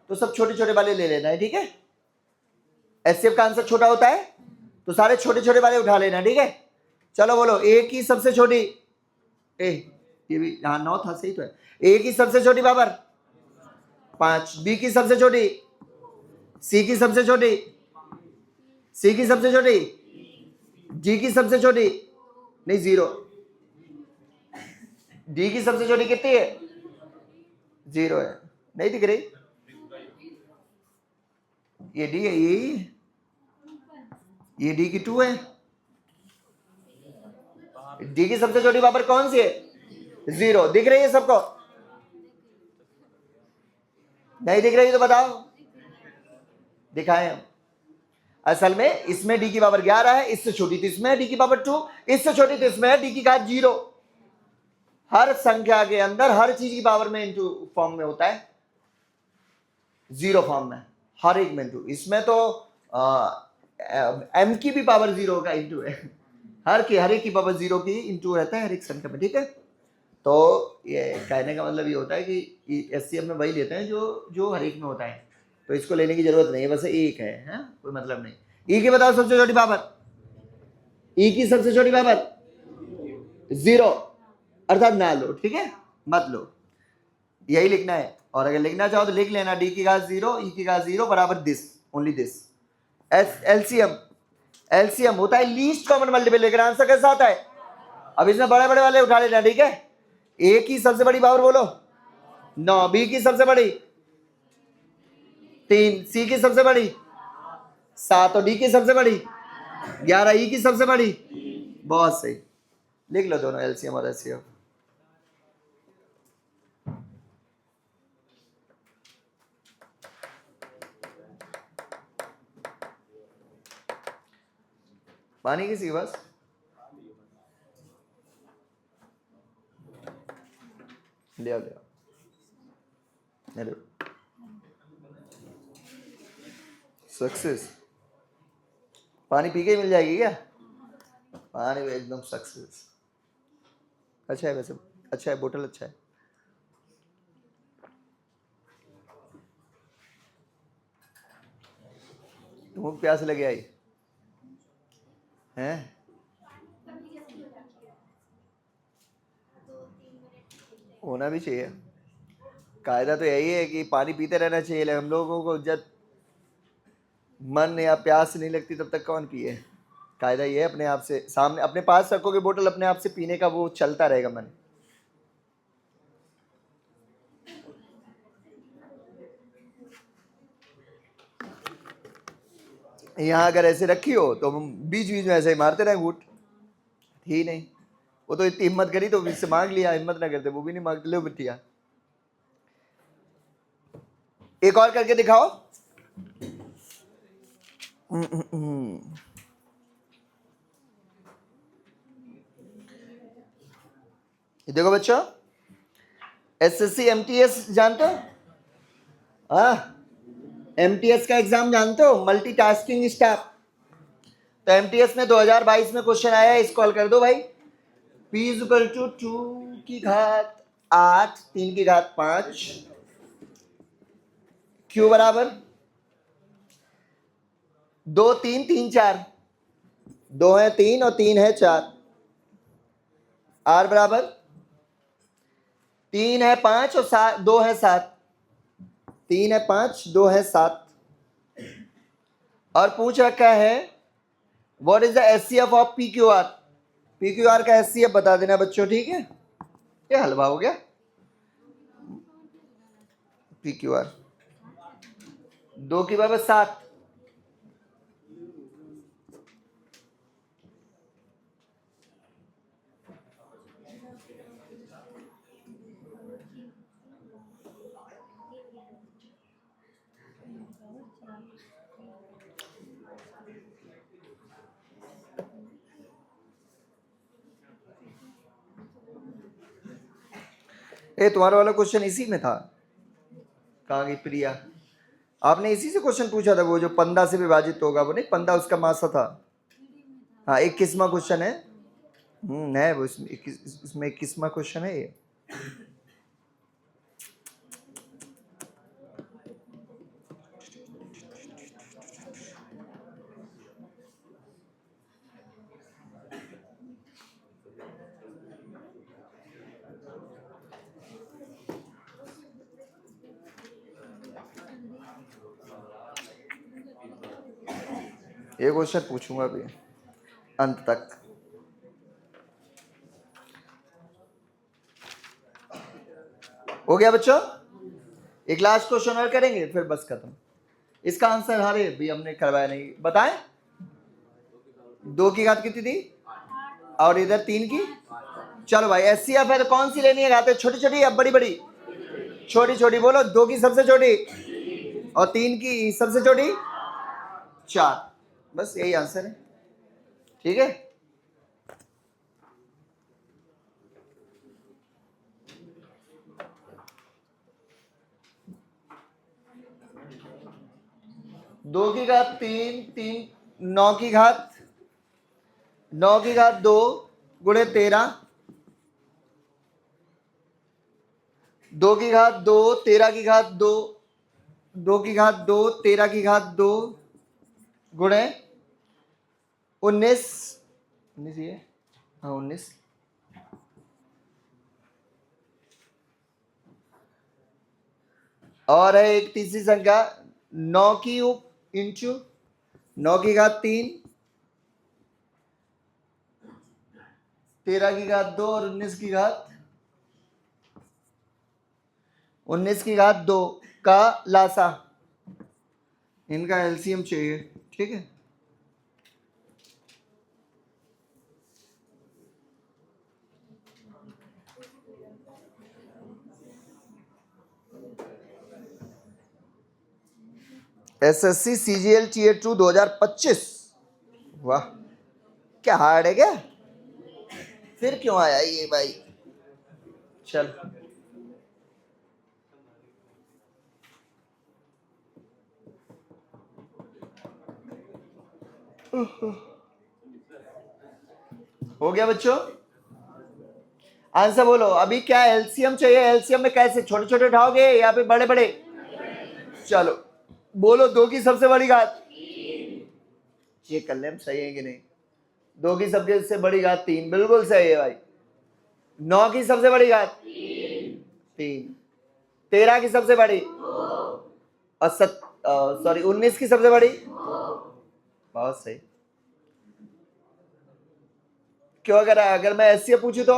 तो सब छोटे छोटे वाले ले लेना है, ठीक है। एचसीएफ का आंसर छोटा होता है तो सारे छोटे छोटे वाले उठा लेना, ठीक है। चलो बोलो, ए की सबसे छोटी, ए ये भी हाँ 9 था, सही तो है। ए की सबसे छोटी पावर 5, बी की सबसे छोटी, सी की सबसे छोटी, सी की सबसे छोटी, जी की सबसे छोटी नहीं 0, डी की सबसे छोटी कितनी है, 0 है, नहीं दिख रही, ये डी है, ये डी की 2 है, डी की सबसे छोटी पावर कौन सी है, 0, दिख रही है सबको, नहीं दिख रही तो बताओ, दिखाएं हम। असल में इसमें डी की पावर 11 है, इससे छोटी तो इसमें है डी की पावर 2, इससे छोटी तो इसमें है डी की घात 0। हर संख्या के अंदर हर चीज की पावर में इंटू फॉर्म में होता है, 0 फॉर्म में हर एक में इंटू, इसमें तो एम की भी पावर 0 का इंटू है, हर एक की पावर 0 की इंटू रहता है हर एक संख्या में, ठीक है। तो ये कहने का मतलब ये होता है कि एचसीएफ में वही लेते हैं जो हर एक में होता है, तो इसको लेने की जरूरत नहीं है, बस एक है, कोई मतलब नहीं। ई की बताओ सबसे छोटी पावर, ई की सबसे छोटी पावर 0, अर्थात ना लो, ठीक है, मत लो, यही लिखना है। और अगर लिखना चाहो तो लिख लेना d की घात 0 e की घात 0 बराबर this, only this. LCM, LCM होता है लीस्ट कॉमन मल्टीपल, लेकिन आंसर कैसा आता है? अब इसमें बड़े बड़े वाले उठा लेना, ठीक है। ए की सबसे बड़ी पावर बोलो 9, बी की सबसे बड़ी 3, सी की सबसे बड़ी 7 और डी की सबसे बड़ी 11, ई की सबसे बड़ी, बहुत सही, लिख लो दोनों एलसीएम और एचसीएफ। पानी किसी के पास? ले आओ, ले आओ। सक्सेस पानी पी के ही मिल जाएगी क्या? पानी एकदम सक्सेस। अच्छा है, वैसे अच्छा है, बोतल अच्छा है। तुमको प्यास लगे आई हैं? होना भी चाहिए, कायदा तो यही है कि पानी पीते रहना चाहिए, लेकिन हम लोगों को जब मन या प्यास नहीं लगती तब तक कौन पिए। कायदा ये है, अपने आप से सामने अपने पास रखोगे बोतल, अपने आप से पीने का वो चलता रहेगा मन। यहाँ अगर ऐसे रखी हो तो हम बीच बीच में ऐसे ही मारते रहे घूट, ही नहीं। वो तो इतनी हिम्मत करी तो इससे मांग लिया, हिम्मत ना करते वो भी नहीं मांगते, लो बिटिया। एक और करके दिखाओ। देखो बच्चों, एसएससी एमटीएस जानते हो? हाँ, एमटीएस का एग्जाम जानते हो, मल्टीटास्किंग स्टाफ। तो एमटीएस में 2022 में क्वेश्चन आया है, इसको हल कर दो भाई। P इज इक्वल टू 2 की घात 8 3 की घात 5, Q बराबर 2 3 3 4, 2 है 3 और 3 है 4, R बराबर 3 है 5 और 2 है 7, 3 है 5 2 है 7। और पूछ रखा है what is the HCF of PQR। PQR का एचसीएफ बता देना बच्चों, ठीक है। ये हलवा हो गया। PQR 2 की बराबर 7, तुम्हारा वाला क्वेश्चन इसी में था। कहाँ गई प्रिया? आपने इसी से क्वेश्चन पूछा था, वो जो 15 से विभाजित होगा, वो नहीं 15 उसका मासा था। हाँ, 21वां क्वेश्चन है। है वो, इसमें 21वां क्वेश्चन है ये। ये क्वेश्चन पूछूंगा अभी अंत तक। हो गया बच्चों? एक लास्ट क्वेश्चन और करेंगे फिर बस खत्म। इसका आंसर हारे भी हमने करवाया नहीं, बताएं। 2 की घात कितनी थी और इधर 3 की। चलो भाई, एचसीएफ है तो कौन सी लेनी है घातें, छोटी छोटी या बड़ी बड़ी? छोटी छोटी बोलो। 2 की सबसे छोटी और 3 की सबसे छोटी 4, बस यही आंसर है, ठीक है। दो की घात 3 3, 9 की घात 2 गुणे 13, 2 की घात 2 13 की घात 2, 2 की घात 2 13 की घात 2 गुणे 19 ये, हाँ 19 और है एक तीसरी संख्या 9 की इंटू 9 की घात 3, 13 की घात 2 और 19 की घात 2 का लासा। इनका एलसीएम चाहिए, ठीक है। SSC CGL tier 2 2025। वाह, क्या हार्ड है क्या? फिर क्यों आया ये भाई? चल हो गया बच्चों? आंसर बोलो। अभी क्या एलसीएम चाहिए? एलसीएम में कैसे छोटे छोटे उठाओगे या फिर बड़े बड़े? चलो बोलो, 2 की सबसे बड़ी घात। चेक कर ले हम सही है कि नहीं। 2 की सबसे बड़ी घात 3, बिल्कुल सही है भाई। 9 की सबसे बड़ी घात 3, 13 की सबसे बड़ी और 19 की सबसे बड़ी। बहुत सही। क्यों? अगर मैं ऐसे पूछूं तो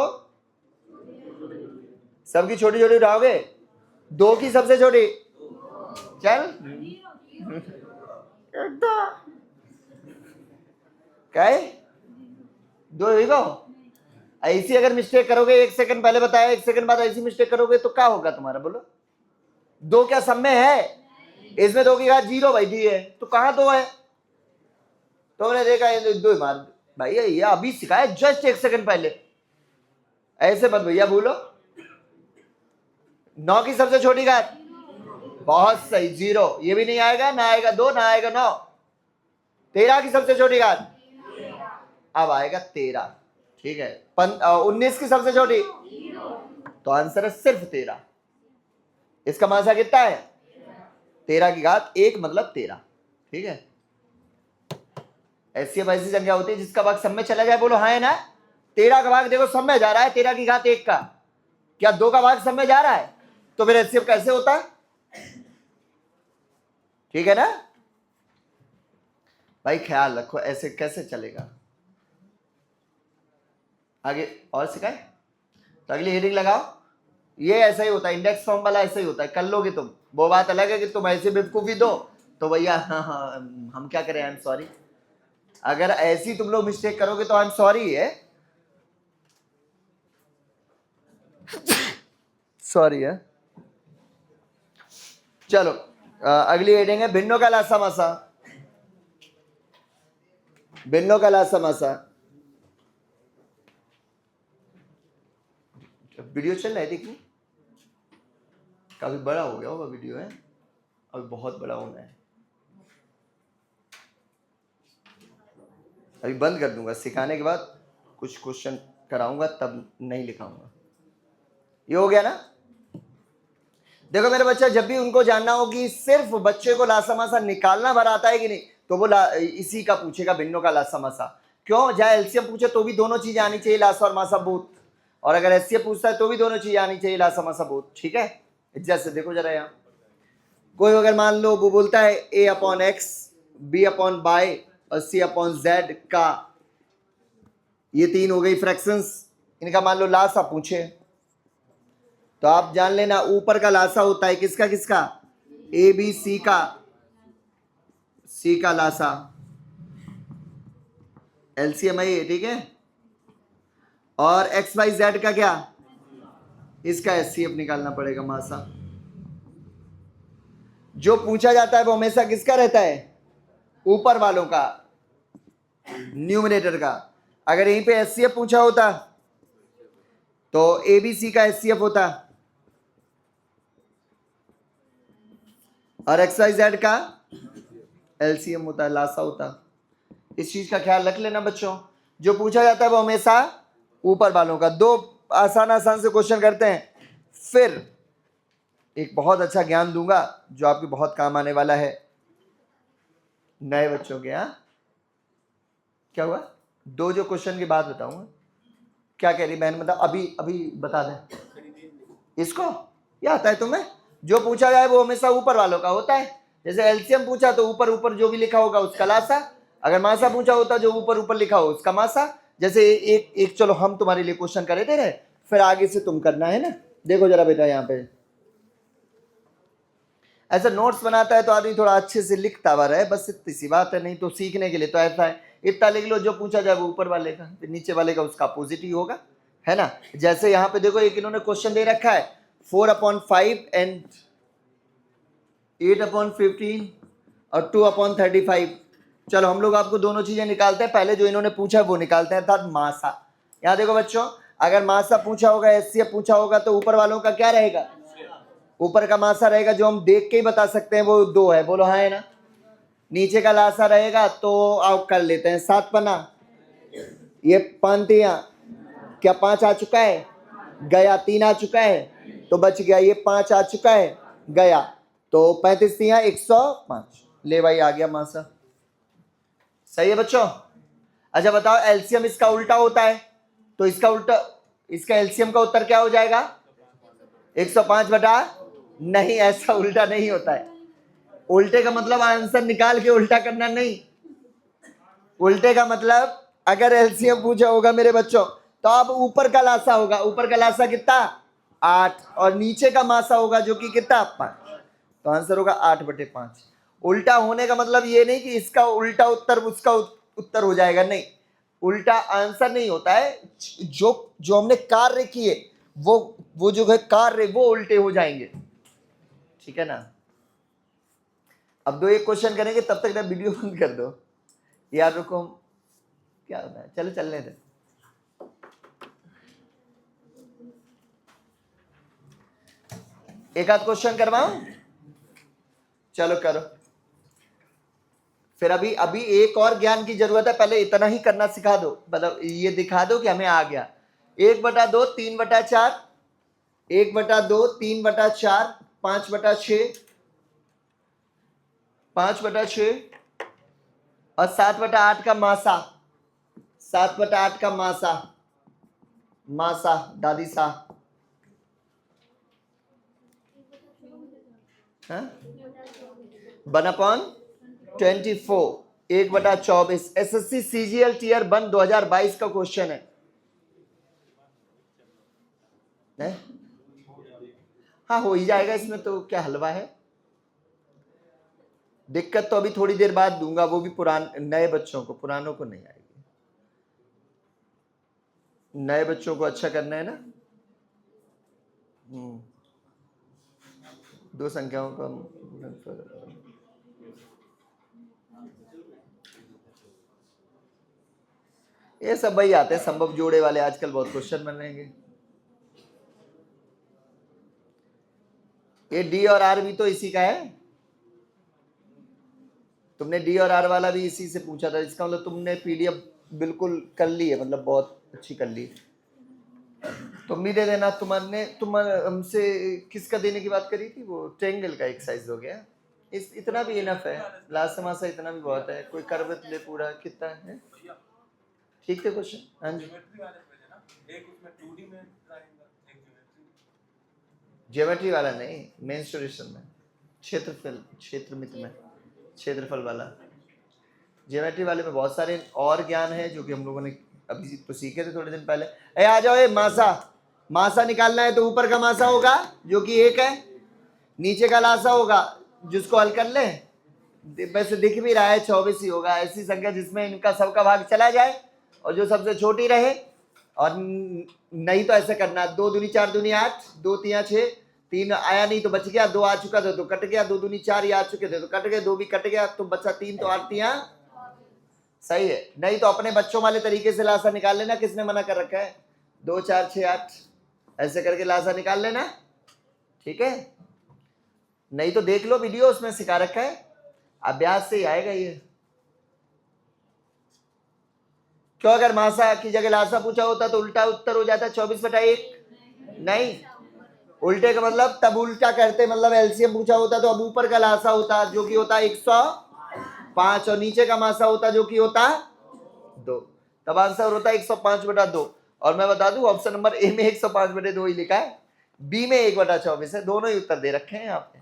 सबकी छोटी छोटी उठाओगे? 2 की सबसे छोटी। चल क्या है? 2 ही को ऐसी अगर मिस्टेक करोगे, 1 सेकंड पहले बताया, 1 सेकंड बाद ऐसी मिस्टेक करोगे तो क्या होगा तुम्हारा? बोलो। 2 क्या सब में है? इसमें 2 की घात 0 बैठी है, तो कहां 2 है? तो मैंने देखा 2 मार भाई, ये अभी सिखाया जस्ट 1 सेकंड पहले। ऐसे मत भैया बोलो। 9 की सबसे छोटी घात, बहुत सही, 0। ये भी नहीं आएगा, ना आएगा 2, ना आएगा 9। 13 की सबसे छोटी घात, अब आएगा 13, ठीक है। 19 की सबसे छोटी, तो आंसर है सिर्फ 13। इसका मासा कितना है? 13 की घात 1 मतलब 13, ठीक है। ऐसी ऐसी संख्या होती है जिसका भाग सब में चला जाए। बोलो हाँ है ना? 13 का भाग देखो सब में जा रहा है, 13 की घात 1 का। क्या 2 का भाग सब में जा रहा है? तो फिर एचसीएफ कैसे होता है? ठीक है ना भाई, ख्याल रखो, ऐसे कैसे चलेगा आगे। और सिखाए तो अगली हेडिंग लगाओ। ये ऐसा ही होता है, इंडेक्स फॉर्म वाला ऐसा ही होता है, कर लोगे तुम। वो बात अलग है कि तुम ऐसे बेवकूफी दो तो भैया हाँ, हम क्या करें, आई एम सॉरी। अगर ऐसी तुम लोग मिस्टेक करोगे तो आई एम सॉरी है, सॉरी है। चलो अगली हेडिंग है भिन्नों का लासा मासा। भिन्नों का लासा मासा। वीडियो चल रहा है, देखिए काफी बड़ा हो गया होगा वीडियो, है अभी बहुत बड़ा होना है। अभी बंद कर दूंगा, सिखाने के बाद कुछ क्वेश्चन कराऊंगा तब नहीं लिखाऊंगा। ये हो गया ना? देखो मेरे बच्चा, जब भी उनको जानना हो कि सिर्फ बच्चे को लासामासा निकालना भर आता है कि नहीं, तो वो इसी का पूछेगा, भिन्नों का लासामासा। क्यों? चाहे एलसीएम पूछे तो भी दोनों चीजें आनी चाहिए, लासा और मासा बोथ। और अगर एचसीएफ पूछता है तो भी दोनों चीजें आनी चाहिए, लासा मासा बोथ, ठीक है। जैसे देखो जरा यहाँ, कोई अगर मान लो वो बोलता है a upon x, b upon bye और c अपॉन जेड का, ये 3 हो गई फ्रैक्शंस, इनका मान लो लासा पूछे, तो आप जान लेना ऊपर का लासा होता है किसका किसका? ए बी सी का, सी का लासा, एलसीएम है ये, ठीक है। और एक्स वाई जेड का क्या? इसका एचसीएफ निकालना पड़ेगा, मासा। जो पूछा जाता है वो हमेशा किसका रहता है? ऊपर वालों का, न्यूमरेटर का। अगर यहीं पे एचसीएफ पूछा होता तो एबीसी का एचसीएफ होता और एक्स वाई जेड का एलसीएम होता है, लासा होता। इस चीज का ख्याल रख लेना बच्चों, जो पूछा जाता है वो हमेशा ऊपर वालों का। 2 आसान आसान से क्वेश्चन करते हैं, फिर एक बहुत अच्छा ज्ञान दूंगा जो आपके बहुत काम आने वाला है नए बच्चों के। यहाँ क्या हुआ? 2 जो क्वेश्चन की बात बताऊंगा। क्या कह रही बहन? मतलब अभी अभी बता दें इसको, क्या आता है तुम्हें? जो पूछा जाए वो हमेशा ऊपर वालों का होता है। जैसे एलसीएम पूछा तो ऊपर ऊपर जो भी लिखा होगा उसका लासा, अगर मासा पूछा होता जो ऊपर ऊपर लिखा हो उसका मासा। जैसे एक एक चलो हम तुम्हारे लिए क्वेश्चन करे दे रहे, फिर आगे से तुम करना है ना। देखो जरा बेटा यहाँ पे ऐसा नोट्स बनाता है तो आदमी थोड़ा अच्छे से लिखता हुआ रहे, बस इतनी सी बात है। नहीं तो सीखने के लिए तो ऐसा है, इतना लिख लो जो पूछा जाए वो ऊपर वाले का, फिर नीचे वाले का उसका अपोजिट ही होगा, है ना। जैसे यहाँ पे देखो एक इन्होंने क्वेश्चन दे रखा है 4/5 एंड 8/15 और 2/35। चलो हम लोग आपको दोनों चीजें निकालते हैं, पहले जो इन्होंने पूछा है वो निकालते हैं, अर्थात मासा। यहाँ देखो बच्चों, अगर मासा पूछा होगा, एचसीएफ पूछा होगा तो ऊपर वालों का क्या रहेगा, ऊपर का मासा रहेगा जो हम देख के ही बता सकते हैं वो 2 है, बोलो हाँ है ना। नीचे का लासा रहेगा तो आओ कर लेते हैं 7 पन्ना, ये 5 तिया, क्या 5 आ चुका है, गया 3 आ चुका है तो बच गया, ये 5 आ चुका है गया, तो 35 तिया 105। ले भाई आ गया मासा, सही है बच्चों। अच्छा बताओ एलसीएम इसका उल्टा होता है तो इसका उल्टा, इसका एलसीएम का उत्तर क्या हो जाएगा 105 बटा, नहीं ऐसा उल्टा नहीं होता है। उल्टे का मतलब आंसर निकाल के उल्टा करना नहीं, उल्टे का मतलब अगर एलसीएम पूछा होगा मेरे बच्चों तो अब ऊपर का लासा होगा, ऊपर का लासा कितना 8 और नीचे का मासा होगा जो कि कितना 5, तो आंसर होगा 8/5। उल्टा होने का मतलब ये नहीं कि इसका उल्टा उत्तर उसका उत्तर हो जाएगा, नहीं, उल्टा आंसर नहीं होता है, जो जो हमने कार्य किए वो जो है कार्य वो उल्टे हो जाएंगे, ठीक है ना। अब 2-1 क्वेश्चन करेंगे, तब तक ना वीडियो बंद कर दो यार, रुको क्या होता है, चलो चलने दे। एक आध क्वेश्चन करवाऊं, चलो करो। फिर अभी एक और ज्ञान की जरूरत है, पहले इतना ही करना सिखा दो, मतलब ये दिखा दो कि हमें आ गया। 1/2 3/4, 1/2 3/4, 5/6, 5/6 और 7/8 का मासा, 7/8 का मासा, मासा दादी सा, 1/24, 1/24। एसएससी सीजीएल टीयर 1 2022 का क्वेश्चन है। हाँ हो ही जाएगा, इसमें तो क्या हलवा है। दिक्कत तो अभी थोड़ी देर बाद दूंगा, वो भी नए बच्चों को, पुरानों को नहीं आएगी। नए बच्चों को अच्छा करना है ना। 2 संख्याओं का ये सब वही आते हैं संभव जोड़े वाले, आजकल बहुत क्वेश्चन बन रहे हैं। ये डी और आर भी तो इसी का है, तुमने डी और आर वाला भी इसी से पूछा था, इसका मतलब तुमने पीडीएफ बिल्कुल कर ली है, मतलब बहुत अच्छी कर ली। तुम भी दे देना, तुम हमसे किसका देने की बात करी थी, वो ट्रायंगल का एक्सरसाइज हो गया, इतना भी इनफ है, लास्ट मासा इतना भी बहुत है। कोई कर्व ले पूरा कितना है, ठीक है क्वेश्चन। हाँ जी ज्योमेट्री वाला नहीं, मेंस्ट्रुएशन में, क्षेत्रफल वाला। ज्योमेट्री वाले में बहुत सारे और ज्ञान है जो कि हम लोगों ने अभी तो सीखे थे थोड़े दिन पहले। आ जाओ, ये मासा निकालना है तो ऊपर का मासा होगा जो कि 1 है, नीचे का लासा होगा जिसको हल कर ले, वैसे दिख भी रहा है 24 ही होगा। ऐसी संख्या जिसमें इनका सबका भाग चला जाए और जो सबसे छोटी रहे, और नहीं तो ऐसे करना 2 दूनी 4 दूनी 8, 2 तिया 6, 3 आया नहीं तो बच गया, 2 आ चुका था तो कट गया, 2 दूनी 4 आ चुके थे तो कट गए, 2 भी कट गया तो बचा 3, तो 8 तिया सही है। नहीं तो अपने बच्चों वाले तरीके से लासा निकाल लेना, किसने मना कर रखा है, 2 4 6 8 ऐसे करके लासा निकाल लेना, ठीक है। नहीं तो देख लो वीडियो, उसमें सिखा रखा है, अभ्यास से ही आएगा ये। क्यों, अगर मासा की जगह लासा पूछा होता तो उल्टा उत्तर हो जाता 24/1, नहीं, उल्टे का मतलब तब उल्टा करते, मतलब एलसीएम पूछा होता तो अब ऊपर का लासा होता जो कि होता 105 और नीचे का मासा होता जो कि होता 2, तब आंसर होता 105/2। और मैं बता दूं ऑप्शन नंबर ए में 105/2 ही लिखा है, बी में 1/24 है, दोनों ही उत्तर दे रखे हैं आपने,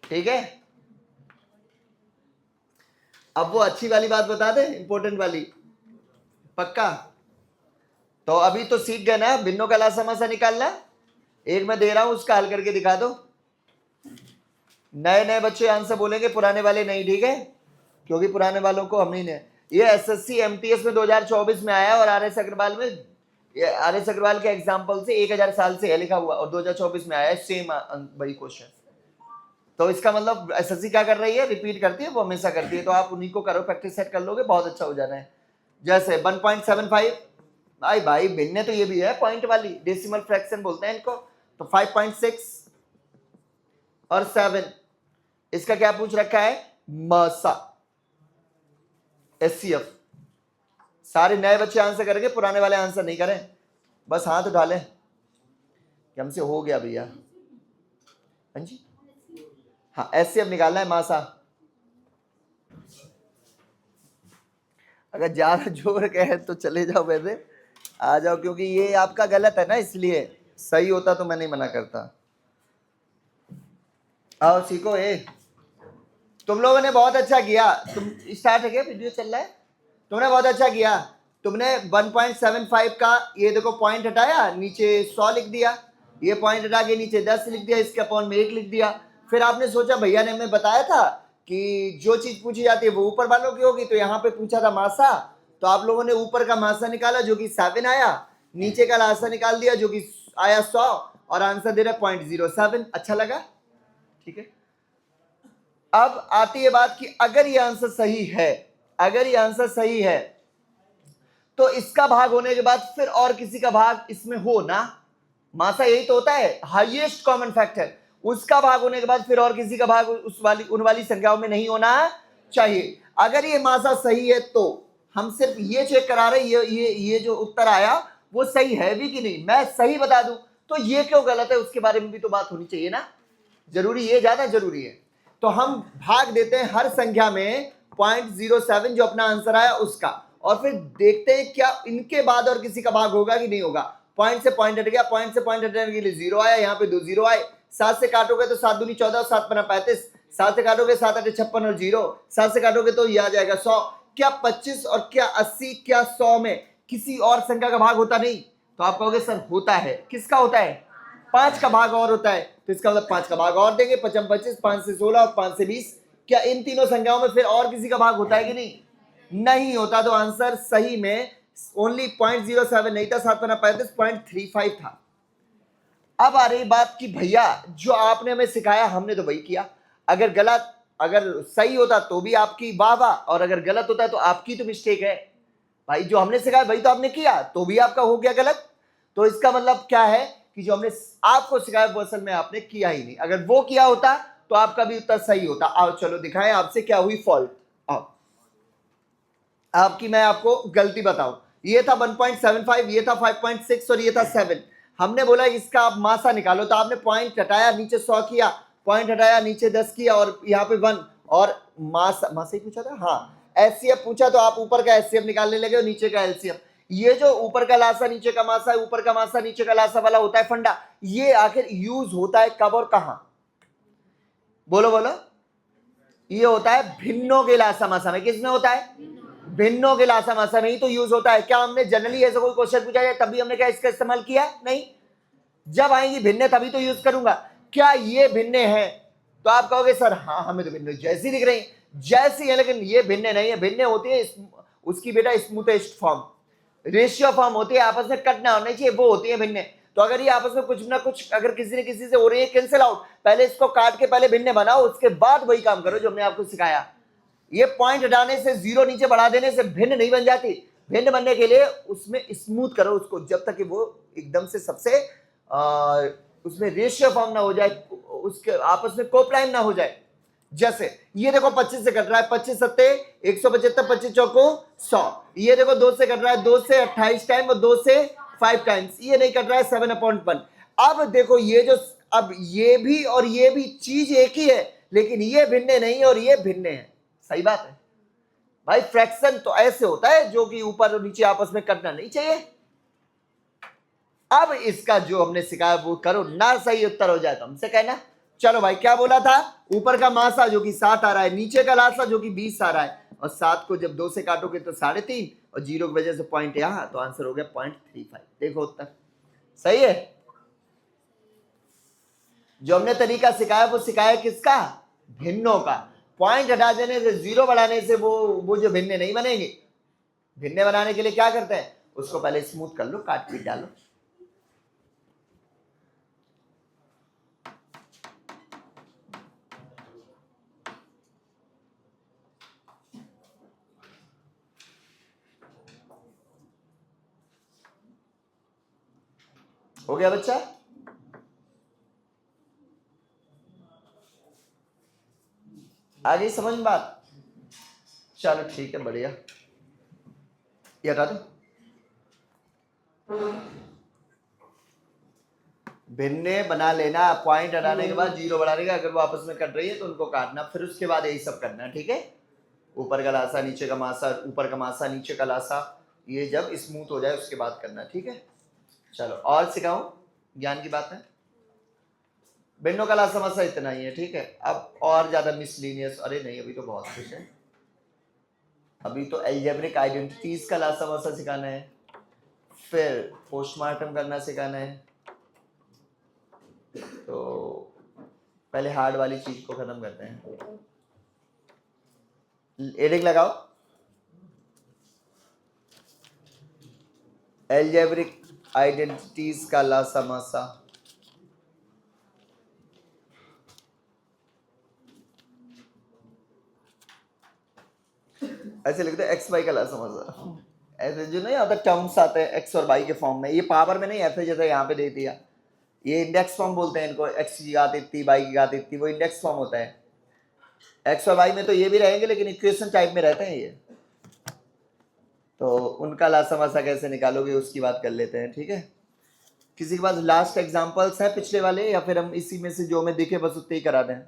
ठीक है। अब वो अच्छी वाली बात बता दे, इंपॉर्टेंट वाली, पक्का। तो अभी तो सीख गए ना भिन्नों का लासा मासा निकालना। एक मैं दे रहा हूं, उसका हल करके दिखा दो। नए नए बच्चे आंसर बोलेंगे, पुराने वाले नहीं, ठीक है, क्योंकि पुराने वालों को हम नहीं ने ये एसएससी एमटीएस में 2024 में आया और आरएस अग्रवाल में, आरएस अग्रवाल के एग्जाम्पल से 1000 साल से है लिखा हुआ और 2024 में आया है सेम वही क्वेश्चन। तो इसका मतलब एसएससी क्या कर रही है, रिपीट करती है, वो हमेशा करती है। तो आप उन्हीं को करो, प्रैक्टिस सेट कर लोगे, बहुत अच्छा हो जाना है। जैसे 1.75, भाई भिन्न तो ये भी है पॉइंट वाली, डेसिमल फ्रैक्शन बोलते हैं इनको। तो 5.6 और 7, इसका क्या पूछ रखा है, मासा, एचसीएफ। सारे नए बच्चे आंसर करेंगे, पुराने वाले आंसर नहीं करें, बस हाथ उठा लें कि हमसे हो गया भैया। हाँ जी, हाँ एचसीएफ निकालना है, मासा। अगर ज्यादा जोर कहे तो चले जाओ, वैसे आ जाओ, क्योंकि ये आपका गलत है ना, इसलिए सही होता तो मैं नहीं मना करता। आओ सीखो। तुम लोगों ने बहुत अच्छा किया, तुम स्टार्ट है क्या, वीडियो चल रहा है, तुमने बहुत अच्छा किया। तुमने 1.75 का ये देखो पॉइंट हटाया, नीचे 100 लिख दिया, ये पॉइंट हटा के नीचे 10 लिख दिया, इसके अपॉन में 1 लिख दिया। फिर आपने सोचा भैया ने हमें बताया था कि जो चीज पूछी जाती है वो ऊपर वालों की होगी, तो यहाँ पे पूछा था मासा, तो आप लोगों ने ऊपर का मासा निकाला जो कि 7 आया, नीचे का लासा निकाल दिया जो कि आया 100, और आंसर दे रहा 0.07। अच्छा लगा, ठीक है। अब आती है बात कि अगर ये आंसर सही है, अगर ये आंसर सही है तो इसका भाग होने के बाद फिर और किसी का भाग इसमें हो ना, मासा यही तो होता है, हाईएस्ट कॉमन फैक्टर, उसका भाग होने के बाद फिर और किसी का भाग उन वाली संख्याओं में नहीं होना चाहिए। अगर ये मासा सही है तो हम सिर्फ ये चेक करा रहे, ये जो उत्तर आया वो सही है भी कि नहीं। मैं सही बता दूं तो ये क्यों गलत है, उसके बारे में भी तो बात होनी चाहिए ना, जरूरी, ये ज्यादा जरूरी है। तो हम भाग देते हैं हर संख्या में 0.07 जो अपना आंसर आया उसका, और फिर देखते हैं क्या इनके बाद और किसी का भाग होगा कि नहीं होगा। पॉइंट से पॉइंट हट गया, पॉइंट से पॉइंट हटने के लिए 0 आया, यहाँ पे 2 0 आए। 7 से काटोगे तो 7 दूनी 14 और 7 पना 35, 7 से काटोगे 7 8 56 और 0, 7 से काटोगे तो ये आ जाएगा 100। क्या 25 और क्या 80 क्या 100 में किसी और संख्या का भाग होता नहीं? तो आप कहोगे सर होता है, किसका होता है, 5 का भाग और होता है, तो इसका मतलब 5 का भाग और देंगे, 5 25, 5 से 16 और 5 से 20। क्या इन तीनों संख्याओं में फिर और किसी का भाग होता है कि नहीं? नहीं होता। तो आंसर सही में ओनली 0.07 नहीं था, 7 पना 35, 0.35 था। अब आ रही बात कि भैया जो आपने हमें सिखाया हमने तो वही किया, अगर गलत, अगर सही होता तो भी आपकी वाह वाह, और अगर गलत होता है तो आपकी तो मिस्टेक है। भाई जो हमने सिखाया वही तो आपने किया, तो भी आपका हो गया गलत। तो इसका मतलब क्या है कि जो हमने आपको सिखाया वो असल में आपने किया ही नहीं, अगर वो किया होता तो आपका भी उत्तर सही होता। आओ चलो दिखाएं आपसे क्या हुई फॉल्ट। आओ आपकी मैं आपको गलती बताऊं, ये था 1.75, ये था 5.6 और ये था 7। हमने बोला इसका आप मासा निकालो, तो आपने पॉइंट हटाया, नीचे 100 किया, पॉइंट हटाया, नीचे 10 किया, और यहाँ पे 1, और मासा मासा ही पूछा था, हाँ एचसीएफ पूछा, तो आप ऊपर का एचसीएफ निकालने लगे और नीचे का एलसीएफ। ये जो ऊपर का लासा नीचे का मासा है, ऊपर का मासा नीचे का लासा वाला होता है फंडा, ये आखिर यूज होता है कब और कहां? बोलो बोलो। ये होता है भिन्नों के लासा मासा में। किसमें होता है? भिन्नों के लासा मासा में ही तो यूज होता है। क्या हमने जनरली ऐसा कोई क्वेश्चन पूछा जाए तभी हमने क्या इसका इस्तेमाल किया? नहीं। जब आएंगी भिन्न तभी तो यूज करूंगा। क्या ये भिन्न है? तो आप कहोगे सर हाँ हमें तो भिन्न जैसी दिख रही, जैसी है, लेकिन ये भिन्न नहीं है। भिन्न होती है उसकी बेटा स्मूथेस्ट फॉर्म, रेशियो फॉर्म होती है, आपस में कट ना होने चाहिए, वो होती है भिन्न। तो अगर ये आपस में कुछ ना कुछ अगर किसी ने किसी से हो रही है, कैंसिल आउट, पहले इसको काट के पहले भिन्न बनाओ, उसके बाद वही काम करो जो हमने आपको सिखाया। ये पॉइंट हटाने से, जीरो नीचे बढ़ा देने से भिन्न नहीं बन जाती। भिन्न बनने के लिए उसमें स्मूथ करो उसको, जब तक कि वो एकदम से सबसे उसमें रेशियो फॉर्म ना हो जाए, उसके आपस में कोप्लाइन ना हो जाए। जैसे ये देखो 25 से कट रहा है, 25 सत्ते 175, 25 चौको 100। ये देखो 2 से कट रहा है, 2 से 28 टाइम और 2 से 5 टाइम्स। ये नहीं कट रहा है, 7/1। अब देखो ये जो, अब ये भी और ये भी चीज एक ही है, लेकिन ये भिन्न नहीं और ये भिन्न है। सही बात है भाई, फ्रैक्शन तो ऐसे होता है जो कि ऊपर और नीचे आपस में कटना नहीं चाहिए। अब इसका जो हमने सिखाया वो करो, ना सही उत्तर हो जाए तो हमसे कहना। चलो भाई, क्या बोला था? ऊपर का मासा जो कि 7 आ रहा है, नीचे का लासा जो कि 20 आ रहा है, और 7 को जब 2 से काटोगे तो 3.5, और 0 की वजह से पॉइंट यहां, तो आंसर हो गया 0.35। देखो उत्तर सही है। जो हमने तरीका सिखाया वो सिखाया किसका? भिन्नों का। पॉइंट हटा देने से, 0 बढ़ाने से वो जो भिन्ने नहीं बनेंगे। भिन्ने बनाने के लिए क्या करते हैं? उसको पहले स्मूथ कर लो, काट पीट डालो। हो गया बच्चा? आ गई समझ में बात? चलो ठीक है, बढ़िया। ये हटा दो। भिन्ने बना लेना, पॉइंट हटाने के बाद 0 बढ़ाने का, अगर वो आपस में कट रही है तो उनको काटना, फिर उसके बाद यही सब करना, ठीक है? ऊपर का लासा, नीचे का मासा, ऊपर का मासा, नीचे का लासा, ये जब स्मूथ हो जाए उसके बाद करना, ठीक है? चलो और सिखाऊं? ज्ञान की बात है। भिन्नों का लासा मासा इतना ही है, ठीक है? अब और ज्यादा मिसलीनियस, अरे नहीं अभी तो बहुत कुछ है। अभी तो एल्जेब्रिक आइडेंटिटीज का लासा मासा सिखाना है, फिर पोस्टमार्टम करना सिखाना है। तो पहले हार्ड वाली चीज को खत्म करते हैं। एडिंग लगाओ। एल्जेब्रिक आइडेंटिटीज का लासा मासा। ऐसे लिखते हैं एक्स वाई का लासा मासा। ऐसे जो नहीं आता टर्म्स आते हैं एक्स और वाई के फॉर्म में, ये पावर में नहीं, ऐसे जैसे यहाँ पे दे दिया, ये इंडेक्स फॉर्म बोलते हैं इनको। एक्स की घात इतनी, वाई की घात इतनी, वो इंडेक्स फॉर्म होता है। एक्स और वाई में तो ये भी रहेंगे, लेकिन इक्वेशन टाइप में रहते हैं ये। तो उनका लासा मासा कैसे निकालोगे उसकी बात कर लेते हैं, ठीक है? किसी के पास लास्ट एग्जांपल्स हैं पिछले वाले, या फिर हम इसी में से जो हमें दिखे बस उतने ही करा दें?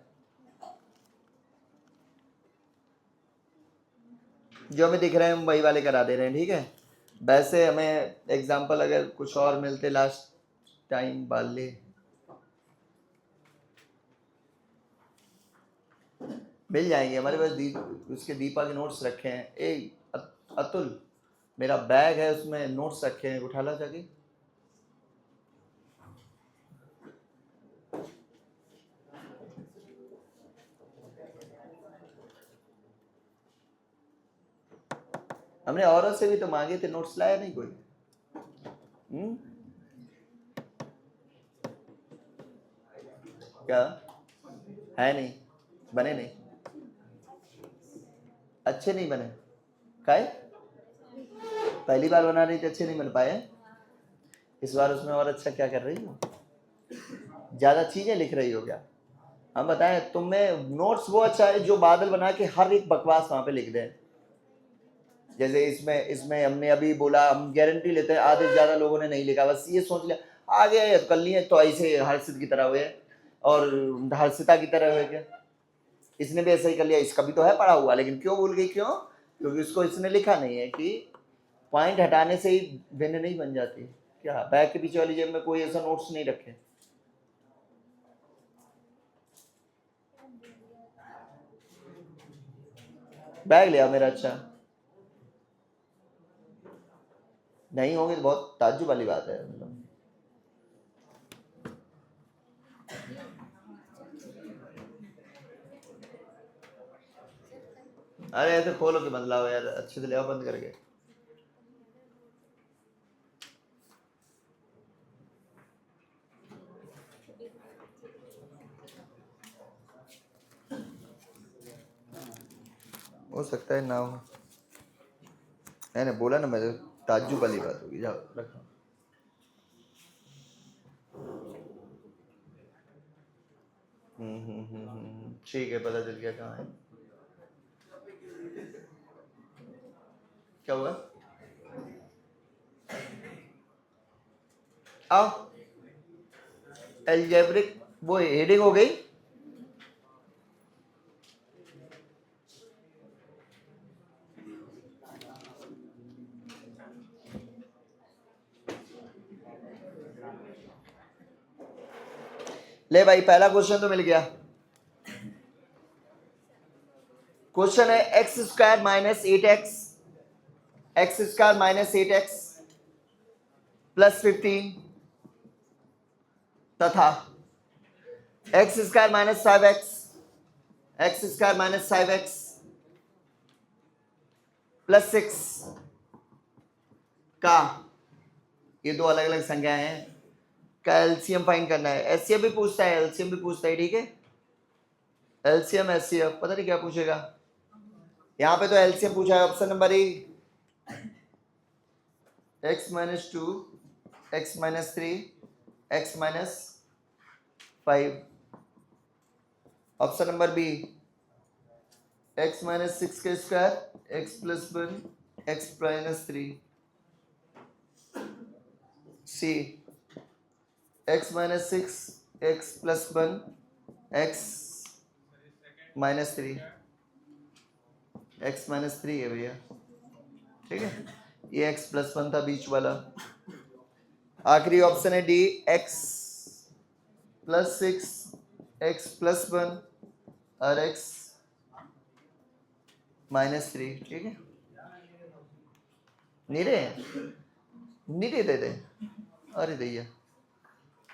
जो हमें दिख रहे हैं हम वही वाले करा दे रहे हैं, ठीक है? वैसे हमें एग्जांपल अगर कुछ और मिलते लास्ट टाइम वाले, मिल जाएंगे हमारे पास। उसके दीपा के नोट्स रखे हैं। अतुल, मेरा बैग है उसमें नोट्स रखे हैं, उठा ला जाके। हमने औरत से भी तो मांगे थे नोट्स, लाया नहीं कोई? क्या है? नहीं बने, नहीं अच्छे नहीं बने। काय पहली बार बना रही थी, अच्छे नहीं बन पाए। इस बार उसमें और अच्छा क्या कर रही हो? ज्यादा चीजें लिख रही हो क्या? हम बताएं तुम्हें, नोट्स वो अच्छा है जो बादल बना के हर एक बकवास वहां पे लिख दे। जैसे इसमें इसमें हमने अभी बोला, हम गारंटी लेते हैं आधे से ज्यादा लोगों ने नहीं लिखा, बस ये सोच लिया आगे कर लिए तो ऐसे हर्षित की तरह हुए और हर्षिता की तरह हुए क्या। इसने भी ऐसा ही कर लिया, इसका भी तो है पढ़ा हुआ, लेकिन क्यों भूल गई? क्यों? क्योंकि उसको इसने लिखा नहीं है कि पॉइंट हटाने से ही भिन्न नहीं बन जाती। क्या बैग के पीछे वाली जेब में कोई ऐसा नोट्स नहीं रखे? बैग लिया मेरा? अच्छा नहीं होंगे तो बहुत ताज्जुब वाली बात है। मतलब अरे ऐसे खोलो के बदलाव यार, अच्छे से ले आओ बंद करके। हो सकता है ना हो, मैंने बोला ना, मैं ताज्जुब वाली बात होगी। जाओ रखो। ठीक है, पता चल गया कहाँ है। क्या हुआ? आओ, एल्जेब्रिक वो हेडिंग हो गई। ले भाई पहला क्वेश्चन तो मिल गया। क्वेश्चन है x square minus 8x plus 15 तथा x square minus 5x plus 6 का, ये दो अलग अलग संख्याएं हैं, का एलसीएम फाइंड करना है। एचसीएफ भी पूछता है, एलसीएम भी पूछता है, ठीक है। एलसीएम एचसीएफ पता नहीं क्या पूछेगा, यहां पे तो एलसीएम पूछा है। Option number A x minus 2 x minus 3 x minus 5। Option number B x minus 6 का square x plus 1 x minus 3। C x minus 6 x plus 1 x minus 3 x minus 3 है भैया, ठीक है। ये x प्लस 1 था बीच वाला। आखिरी ऑप्शन है D x plus 6 x plus 1 और x माइनस 3, ठीक है। नीरे दे दे, अरे दैया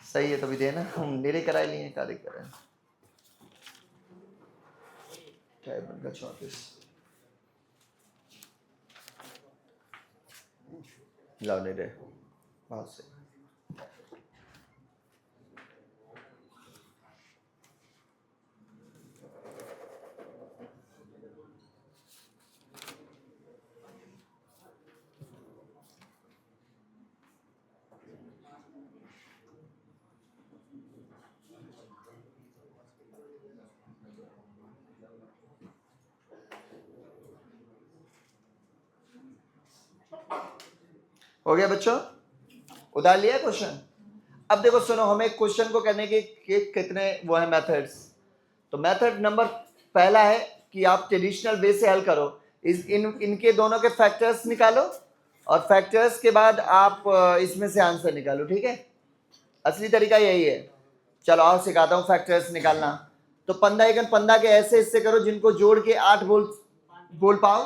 सही है तो भी देना, हम नीरे करा लिए, क्या दिक्कत है। क्या बनकर 34 लाओ नीरे बहुत से। हो गया बच्चों, उतार लिया क्वेश्चन। अब देखो सुनो, हमें क्वेश्चन को करने के कितने वो है मेथड्स। तो मेथड नंबर पहला है कि आप ट्रेडिशनल वे से हल करो, इनके दोनों के फैक्टर्स निकालो और फैक्टर्स के बाद आप इसमें से आंसर निकालो, ठीक है। असली तरीका यही है। चलो आओ सिखाता हूँ फैक्टर्स निकालना। तो 15 के ऐसे हिस्से करो जिनको जोड़ के 8 बोल पाओ,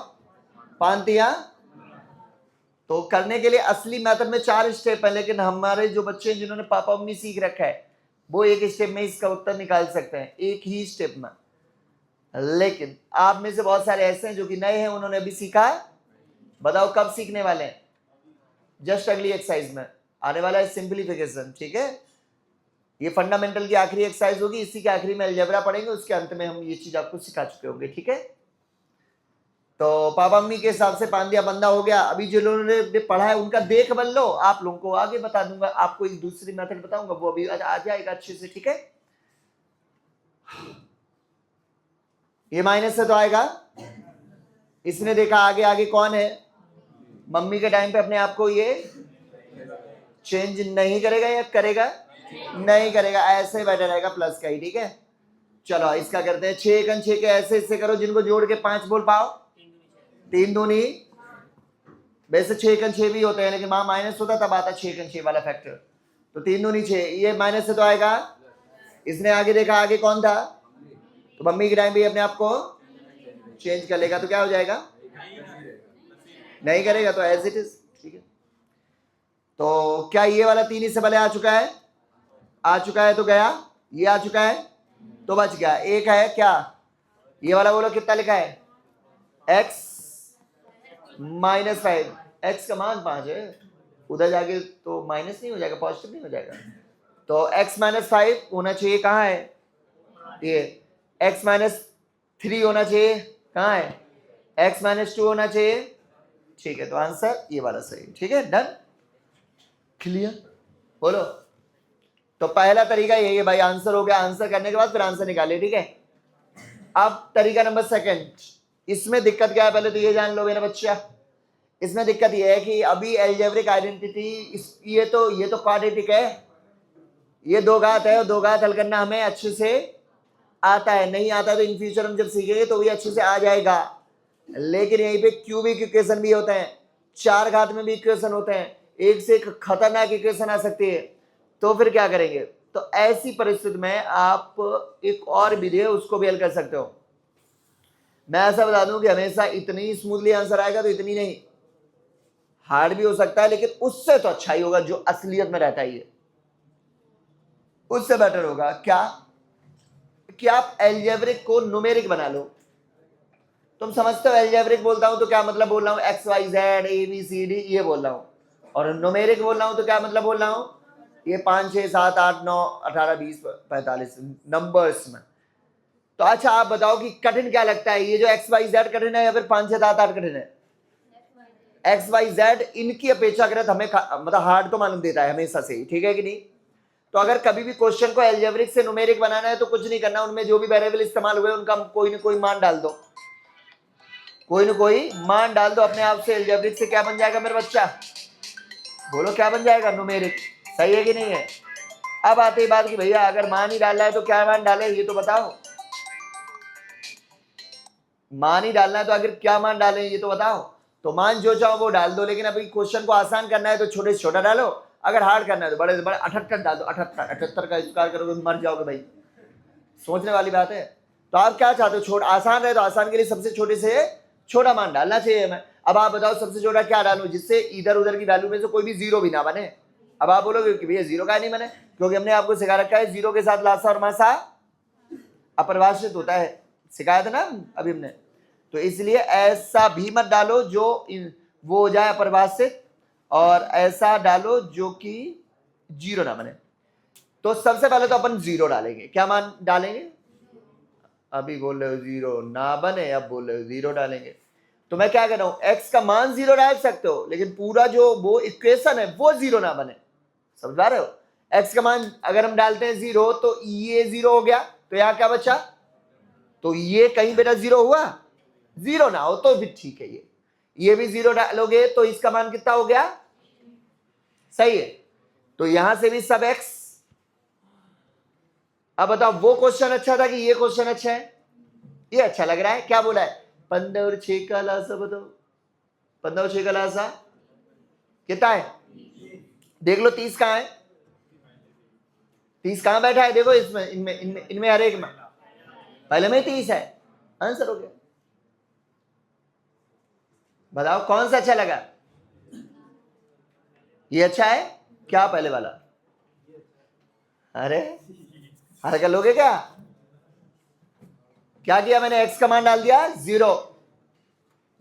5 दिया। तो करने के लिए असली मेथड में 4 स्टेप है, लेकिन हमारे जो बच्चे जिन्होंने पापा मम्मी सीख रखा है वो एक स्टेप में इसका उत्तर निकाल सकते हैं, एक ही स्टेप में। लेकिन आप में से बहुत सारे ऐसे हैं जो कि नए हैं, उन्होंने अभी सीखा है। बताओ कब सीखने वाले हैं? जस्ट अगली एक्सरसाइज में आने वाला है सिंपलीफिकेशन, ठीक है। ये फंडामेंटल की आखिरी एक्सरसाइज होगी, इसी के आखिरी में अलजेब्रा पढ़ेंगे, उसके अंत में हम ये चीज आपको सिखा चुके होंगे, ठीक है। तो पापा मम्मी के हिसाब से पांदिया बंदा हो गया। अभी जो लोगों ने पढ़ा है उनका देख बन लो, आप लोगों को आगे बता दूंगा। आपको एक दूसरी मेथड बताऊंगा, वो अभी आ जाएगा अच्छे से, ठीक है। ये माइनस से तो आएगा, इसने देखा आगे आगे कौन है, मम्मी के टाइम पे अपने आप को ये चेंज नहीं करेगा या करेगा, नहीं करेगा, ऐसे बैठा रहेगा प्लस का ही, ठीक है। चलो इसका करते हैं 6 एकन 6 के ऐसे हिस्से करो जिनको जोड़ के 5 बोल पाओ। 3 दूनी, वैसे 6 एकन 6 भी होते हैं, लेकिन वहां माइनस होता तब आता 6 एकन 6 वाला फैक्टर। तो 3 दूनी 6, ये माइनस से तो आएगा। इसने आगे देखा आगे कौन था, तो मम्मी के टाइम भी अपने आप को चेंज कर लेगा, तो क्या हो जाएगा, नहीं करेगा तो एज इट इज, ठीक है। तो क्या ये वाला 3 इससे पहले आ चुका है, आ चुका है तो गया, ये आ चुका है तो बच गया। एक है क्या, ये वाला बोलो कितना लिखा है, x माइनस 5, एक्स का मान 5 है, उधर जाके तो माइनस नहीं हो जाएगा, पॉजिटिव नहीं हो जाएगा। तो x माइनस 5 होना चाहिए, कहाँ है ये, x माइनस 3 होना चाहिए, कहाँ है, x माइनस 2 होना चाहिए, ठीक है। तो आंसर ये वाला सही, ठीक है, डन, क्लियर, बोलो। तो पहला तरीका यही है भाई, आंसर हो गया, आंसर करने के बाद फिर आंसर निकालिए, ठीक है। अब तरीका नंबर सेकंड, इसमें दिक्कत क्या है पहले तो ये जान लो मेरा बच्चा। इसमें दिक्कत ये है कि अभी एल्जेब्रिक आइडेंटिटी ये तो क्वाड्रेटिक है, ये दो घात है, और दो घात हल करना हमें अच्छे से आता है, नहीं आता तो इन फ्यूचर हम जब सीखेंगे तो ये अच्छे से आ जाएगा। लेकिन यहीं पे क्यूबिक इक्वेशन भी होते हैं, 4 घात में भी इक्वेशन होते हैं, एक से एक खतरनाक इक्वेशन आ सकती है। तो फिर क्या करेंगे, तो ऐसी परिस्थिति में आप एक और विधि है उसको भी हल कर सकते हो। मैं ऐसा बता दूं कि हमेशा इतनी स्मूथली आंसर आएगा तो इतनी नहीं, हार्ड भी हो सकता है, लेकिन उससे तो अच्छा ही होगा जो असलियत में रहता ही है, उससे बेटर होगा क्या कि आप एल्जेब्रिक को न्यूमेरिक बना लो। तुम समझते हो एल्जेब्रिक बोलता हूं तो क्या मतलब बोल रहा हूं, X Y Z A B C D ये बोल रहा हूं, और न्यूमेरिक बोल रहा हूं तो क्या मतलब बोल रहा हूं, ये 5 6 7 8 9 18 20 45 नंबर्स में। तो अच्छा आप बताओ कि कठिन क्या लगता है, ये जो एक्स वाई जेड कठिन है या फिर 5 6 7 8 कठिन है? एक्स वाई जेड इनकी अपेक्षाकृत हमें मतलब हार्ड तो मालूम देता है हमेशा से ही, ठीक है कि नहीं? तो अगर कभी भी क्वेश्चन को एल्जेब्रिक से न्यूमेरिक बनाना है तो कुछ नहीं करना, उनमें जो भी वेरिएबल इस्तेमाल हुए उनका कोई ना कोई मान डाल दो, कोई ना कोई मान डाल दो, अपने आप से एल्जेब्रिक से क्या बन जाएगा मेरे बच्चा, बोलो क्या बन जाएगा, न्यूमेरिक। सही है कि नहीं है? अब आती बात कि भैया अगर मान ही डालना है तो क्या मान डाले ये तो बताओ, मान ही डालना है तो अगर क्या मान डालें ये तो बताओ। तो मान जो चाहो वो डाल दो, लेकिन अभी क्वेश्चन को आसान करना है तो छोटे से छोटा डालो, अगर हार्ड करना है तो बड़े से बड़े 78 डाल दो, 78 का स्क्वायर करोगे मर जाओगे भाई, सोचने वाली बात है। तो आप क्या चाहते हो, छोटा आसान रहे तो आसान के लिए सबसे छोटे से छोटा मान डालना चाहिए हमें। अब आप बताओ सबसे छोटा क्या डालूं जिससे इधर उधर की वैल्यू में से कोई भी जीरो भी ना बने। अब आप बोलोगे कि भैया जीरो का नहीं बने, क्योंकि हमने आपको सिखा रखा है जीरो के साथ लासा और मासा अपरिभाषित होता है, सिखाया था ना अभी हमने। तो इसलिए ऐसा भी मत डालो जो वो हो जाए अपरिभाषित, और ऐसा डालो जो कि जीरो ना बने। तो सबसे पहले तो अपन जीरो डालेंगे, क्या मान डालेंगे, अभी बोल रहे हो जीरो ना बने, अब बोल रहे हो जीरो डालेंगे। तो मैं क्या कह रहा हूं, एक्स का मान जीरो डाल सकते हो लेकिन पूरा जो वो इक्वेशन है वो जीरो ना बने, समझ पा रहे हो? एक्स का मान अगर हम डालते हैं जीरो तो ये जीरो हो गया, तो यहां क्या बचा, तो ये कहीं बेटा जीरो हुआ, जीरो ना हो तो भी ठीक है, ये भी जीरो डालोगे तो इसका मान कितना हो गया, सही है। तो यहां से भी सब एक्स। अब बताओ वो क्वेश्चन अच्छा था कि ये क्वेश्चन अच्छा है, ये अच्छा लग रहा है, क्या बोला है, 15 और 6 का लासा बताओ, 15 और 6 का लासा कितना है, देख लो 30 कहां है, 30 कहां बैठा है, देखो इसमें इनमें इनमें इनमें हर एक में पहले में 30 है, आंसर हो गया। बताओ कौन सा अच्छा लगा, ये अच्छा है क्या पहले वाला, अरे हल्का लोगे क्या, क्या किया मैंने, एक्स का मान डाल दिया जीरो,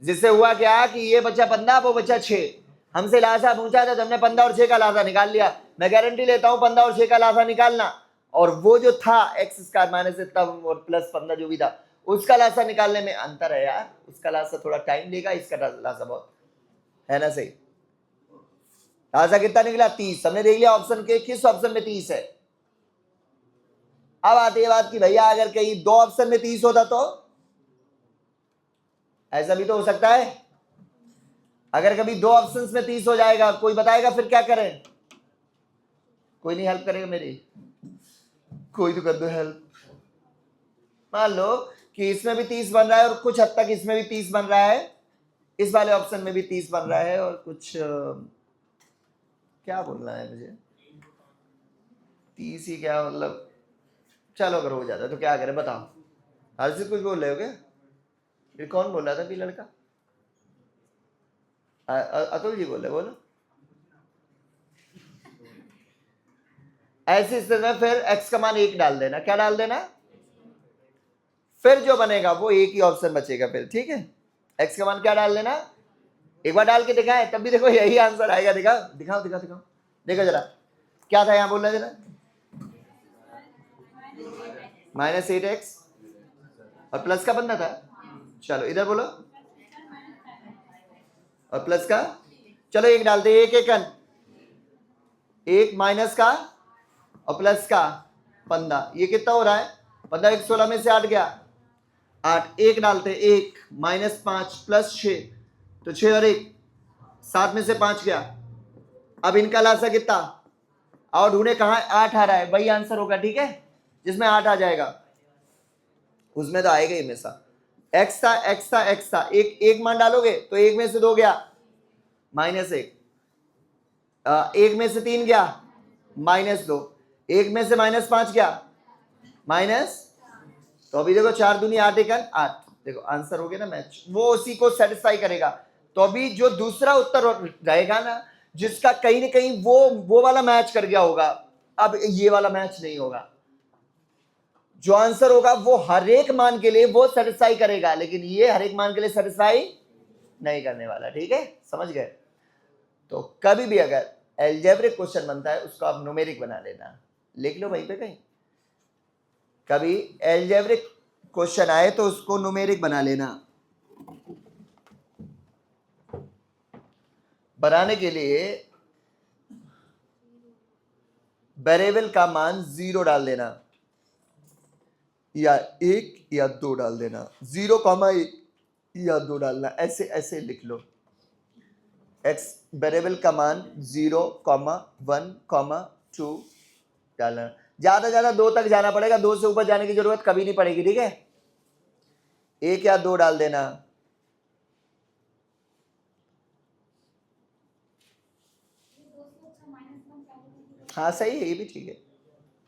जिससे हुआ क्या कि ये बच्चा 15 वो बच्चा 6, हमसे लासा पूछा था तो हमने 15 और 6 का लासा निकाल लिया। मैं गारंटी लेता हूं 15 और 6 का लासा निकालना, और वो जो था एक्स स्क्वायर माइनस इतना और प्लस 15 जो भी था उसका लासा निकालने में अंतर है यार, उसका लासा थोड़ा टाइम लेगा, इसका लासा बहुत है ना, सही। लासा कितना निकला 30, हमने देख लिया ऑप्शन के किस ऑप्शन में 30 है। अब आती है बात कि भैया अगर कहीं दो ऑप्शन में 30 होता तो ऐसा भी तो हो सकता है, अगर कभी दो ऑप्शंस में 30 हो जाएगा कोई बताएगा फिर क्या करें, कोई नहीं हेल्प करेगा मेरी, कोई तो कर दो हेल्प। मान लो कि इसमें भी 30 बन रहा है और कुछ हद तक इसमें भी 30 बन रहा है, इस वाले ऑप्शन में भी 30 बन रहा है, और कुछ क्या बोलना है मुझे, 30 ही क्या मतलब, चलो अगर हो जाता है तो क्या करें बताओ, हर्षित कुछ बोल रहे हो क्या, ये कौन बोल रहा था, भी लड़का अतुल जी बोल रहे, बोलो। ऐसी स्थिति में फिर x का मान 1 डाल देना, क्या डाल देना, फिर जो बनेगा वो एक ही ऑप्शन बचेगा फिर, ठीक है। x का मान क्या डाल देना, एक बार डाल के दिखाए तब भी देखो यही आंसर आएगा, दिखाओ दिखाओ दिखाओ दिखाओ, देखो जरा क्या था यहां बोलना जरा, -8x और प्लस का बनना था, चलो इधर बोलो, और प्लस का, चलो एक डालते, एक एकन, एक माइनस का और प्लस का 15, ये कितना हो रहा है, 15 1 16 में से 8 गया, 8 एक डालते, एक -5 प्लस 6, तो 6 और 1 7 में से 5 गया। अब इनका लासा कितना, और ढूंढे कहाँ 8 आ रहा है, वही आंसर होगा, ठीक है, जिसमें 8 आ जाएगा उसमें तो आएगा ही हमेशा। एक्स था एक्स था एक्स था, एक मान डालोगे तो 1 में से 2 गया -1, 1 में से 3 गया -2, एक में से -5 क्या, माइनस, तो अभी देखो 4 दूनी 8 एक 8, देखो आंसर हो गया ना मैच, वो उसी को सेटिस्फाई करेगा। तो अभी जो दूसरा उत्तर रहेगा ना, जिसका कहीं ना कहीं वो वाला मैच कर गया होगा, अब ये वाला मैच नहीं होगा, जो आंसर होगा वो हर एक मान के लिए वो सेटिस्फाई करेगा, लेकिन ये हर एक मान के लिए सेटिस्फाई नहीं करने वाला। ठीक है, समझ गए? तो कभी भी अगर एल्जेब्रिक क्वेश्चन बनता है उसको आप न्यूमेरिक बना लेना, लिख लो वहीं पे कहीं। कभी एल्जेब्रिक क्वेश्चन आए तो उसको न्यूमेरिक बना लेना। बनाने के लिए वेरिएबल का मान 0 डाल देना, या 1 या 2 डाल देना, 0,1 या 2 डालना, ऐसे ऐसे लिख लो। एक्स वेरिएबल का मान 0,1,2 डालना, ज्यादा 2 तक जाना पड़ेगा, 2 से ऊपर जाने की जरूरत कभी नहीं पड़ेगी। ठीक है, 1 या 2 डाल देना। हाँ सही है, ये भी ठीक है।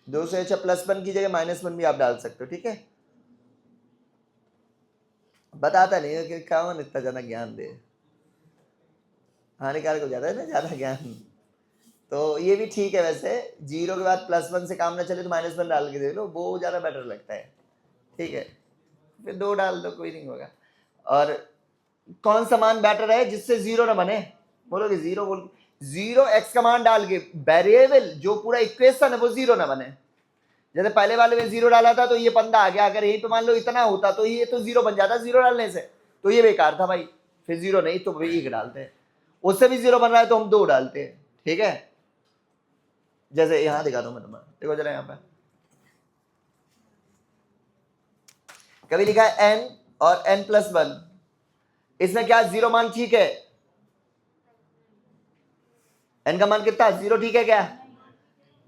2 से अच्छा +1 की जगह -1 भी आप डाल सकते हो। ठीक है, बताता नहीं है कि कौन इतना ज्यादा ज्ञान दे, हानिकारक हो जाता है ना ज्यादा ज्ञान। तो ये भी ठीक है वैसे, 0 के बाद +1 से काम ना चले तो -1 डाल के दे लो, वो ज्यादा बेटर लगता है। ठीक है, फिर 2 डाल दो, कोई नहीं होगा। और कौन सा मान बेटर है जिससे 0 ना बने, बोलोगे 0, बोल 0 x का मान डाल के वेरिएबल जो पूरा इक्वेशन है वो 0 ना बने। जैसे पहले वाले में 0 डाला था तो ये पंदा आ गया, अगर यही पे मान लो इतना होता तो ये तो 0 बन जाता 0 डालने से, तो ये बेकार था भाई। फिर 0 नहीं तो भाई 1 डालते हैं, उससे भी 0 बन रहा है तो हम 2 डालते हैं। ठीक है, जैसे यहां दिखा दो मैं तुम्हें, देखो जरा यहाँ पे कभी लिखा है n और n+1, इसमें क्या 0 मान ठीक है? n का मान कितना, 0 ठीक है क्या?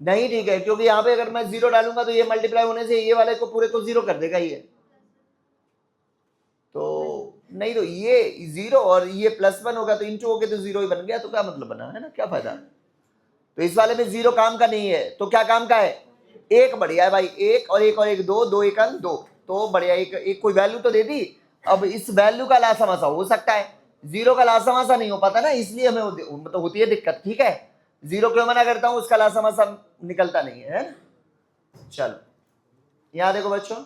नहीं ठीक है, क्योंकि यहां पे अगर मैं 0 डालूंगा तो ये मल्टीप्लाई होने से ये वाले को पूरे को 0 कर देगा ये, तो नहीं, तो ये 0 और ये +1 होगा तो इंटू हो के तो 0 ही बन गया, तो क्या मतलब बना है ना, क्या फायदा? तो इस वाले में 0 काम का नहीं है, तो क्या काम का है? 1 बढ़िया है भाई, 1 और 1 और 1 2, 2 1 2, तो बढ़िया, एक कोई वैल्यू तो दे दी। अब इस वैल्यू का लासामासा हो सकता है, 0 का लासामासा नहीं हो पाता ना, इसलिए हमें मतलब होती है दिक्कत। ठीक है, 0 क्यों मना करता हूं, उसका लासामासा निकलता नहीं है। चलो यहां देखो बच्चों,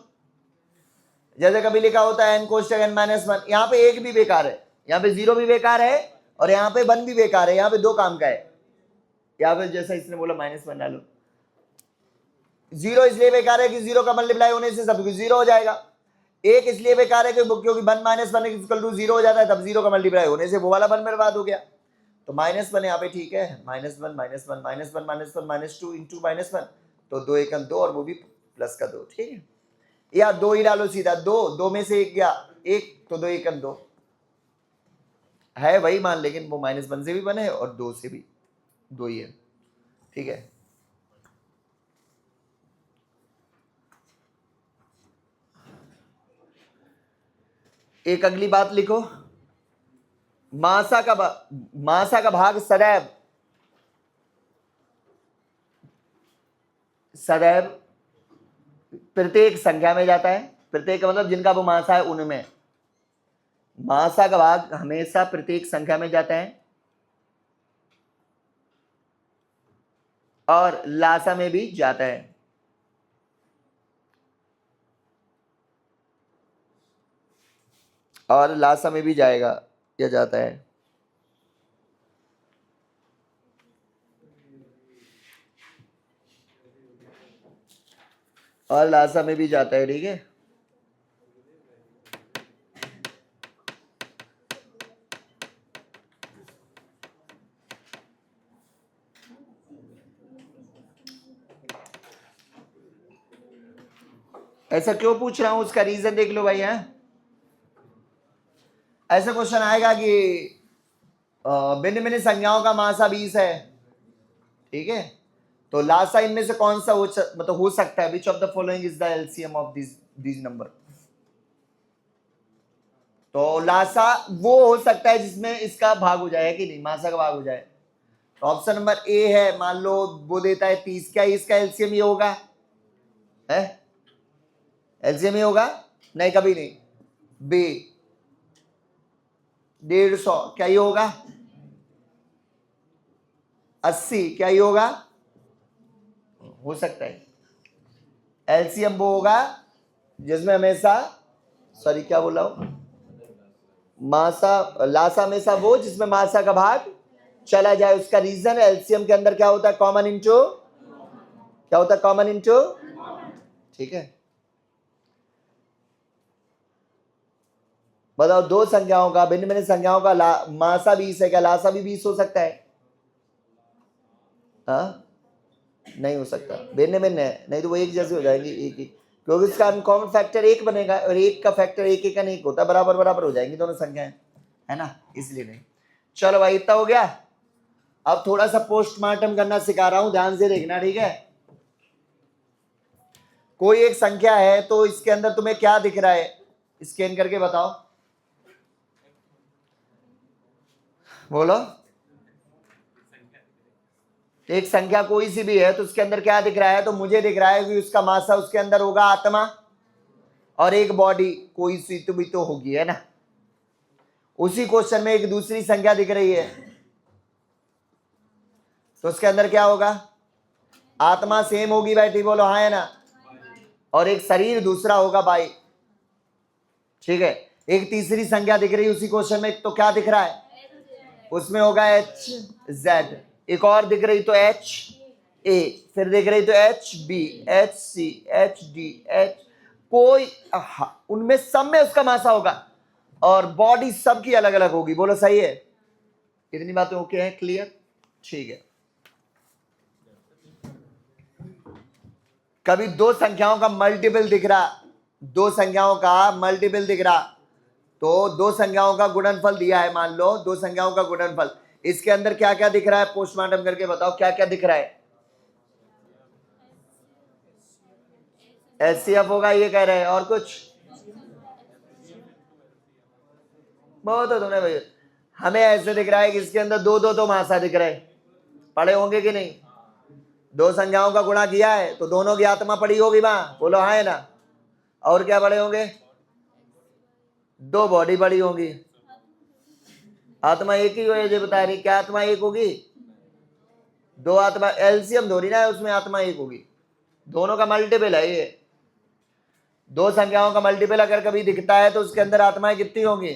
जैसे कभी लिखा होता है n कोष्टक n-1, यहाँ पे 1 भी बेकार है, यहाँ पे 0 भी बेकार है, और यहाँ पे 1 भी बेकार है, यहाँ पे 2 काम का है। यहाँ पे जैसा इसने बोला -1 डालो, 0 इसलिए बेकार है कि 0 का मल्टीप्लाई होने से सब कुछ 0 हो जाएगा। 1 इसलिए बेकार है क्योंकि 1 - 1 = 0 हो जाता है, तब 0 का मल्टीप्लाई होने से वो वाला 1 बर्बाद हो गया। तो -1 यहाँ पे ठीक है, -1 -2 इंटू -1, तो 2 1 2, और वो भी प्लस का 2। ठीक है, या 2 ही डालो सीधा, 2 में से 1 गया 1, तो 2 1 2 है वही मान, लेकिन वो -1 से भी बने और 2 से भी 2 ही है। ठीक है, एक अगली बात लिखो, मासा का भाग सदैव प्रत्येक संख्या में जाता है। प्रत्येक का मतलब जिनका वो मासा है उनमें, मासा का भाग हमेशा प्रत्येक संख्या में जाता है, और लासा में भी जाता है। और लासा में भी जाएगा या जाता है। और लासा में भी जाता है। ठीक है, ऐसा क्यों पूछ रहा हूं, उसका रीजन देख लो भाई। है ऐसा क्वेश्चन आएगा कि भिन्न भिन्न संज्ञाओं का मासा 20 है। ठीक है, तो लासा इनमें से कौन सा मतलब हो सकता है, which of the following is the LCM of this number. तो लासा वो हो सकता है जिसमें इसका भाग हो जाए कि नहीं, मासा का भाग हो जाए। ऑप्शन नंबर ए है, मान लो वो देता है 30, क्या इसका एलसीएम ये होगा? है एलसीएम ये होगा? नहीं, कभी नहीं। बी 150, क्या ये होगा? 80, क्या ये होगा? हो सकता है एलसीएम वो होगा जिसमें हमेशा, सॉरी क्या बोला हूं, मासा लासा हमेशा वो जिसमें मासा का भाग चला जाए। उसका रीजन एलसीएम के अंदर क्या होता है? कॉमन इंटू, क्या होता है? Common into. ठीक है, बताओ दो संख्याओं का, भिन्न भिन्न संख्याओं का मासा 20 है, क्या लासा भी 20 हो सकता है? हाँ, नहीं हो सकता, भिन्न भिन्न है, नहीं तो वो एक जैसे हो जाएंगे, एक ही, क्योंकि इसका अनकॉमन फैक्टर एक बनेगा और एक का फैक्टर एक का नहीं होता, बराबर बराबर हो जाएंगी दोनों संख्याएं, है ना, इसलिए नहीं। चलो भाई इतना हो गया। अब थोड़ा सा पोस्टमार्टम करना सिखा रहा हूं, ध्यान से देखना, ठीक है। कोई एक संख्या है तो इसके अंदर तुम्हें क्या दिख रहा है? स्कैन करके बताओ, बोलो। एक संख्या कोई सी भी है तो उसके अंदर क्या दिख रहा है? तो मुझे दिख रहा है कि उसका मासा उसके अंदर होगा आत्मा, और एक बॉडी कोई सी तो भी तो होगी, है ना। उसी क्वेश्चन में एक दूसरी संख्या दिख रही है तो उसके अंदर क्या होगा? आत्मा सेम होगी बैठी, बोलो हाँ है ना, और एक शरीर दूसरा होगा भाई, ठीक है। एक तीसरी संख्या दिख रही है उसी क्वेश्चन में, तो क्या दिख रहा है? उसमें होगा एच जेड। एक और दिख रही तो एच ए, फिर दिख रही तो H B, H C, H D, H, कोई उनमें सब में उसका मासा होगा और बॉडी सबकी अलग अलग होगी, बोलो सही है? इतनी बातें ओके है, क्लियर? ठीक है। कभी दो संख्याओं का मल्टीपल दिख रहा, दो संख्याओं का मल्टीपल दिख रहा, तो दो संख्याओं का गुणनफल दिया है, मान लो दो संख्याओं का गुणनफल, इसके अंदर क्या क्या दिख रहा है? पोस्टमार्टम करके बताओ क्या क्या दिख रहा है? एचसीएफ होगा ये कह रहे हैं, और कुछ? बहुत है तुमने भाई, हमें ऐसे दिख रहा है कि इसके अंदर दो दो तो मासा दिख रहे हैं, पढ़े होंगे कि नहीं? दो संख्याओं का गुणा किया है तो दोनों की आत्मा पड़ी होगी वहां, बोलो हाँ है ना। और क्या पड़े होंगे? दो बॉडी पड़ी होंगी। आत्मा एक ही हो, ये बता रही, क्या आत्मा एक होगी? दो आत्मा, एलसीएम थोड़ी ना है उसमें, आत्मा एक होगी, दोनों का मल्टीपल है ये। दो संख्याओं का मल्टीपल अगर कभी दिखता है तो उसके अंदर आत्माएं कितनी होंगी?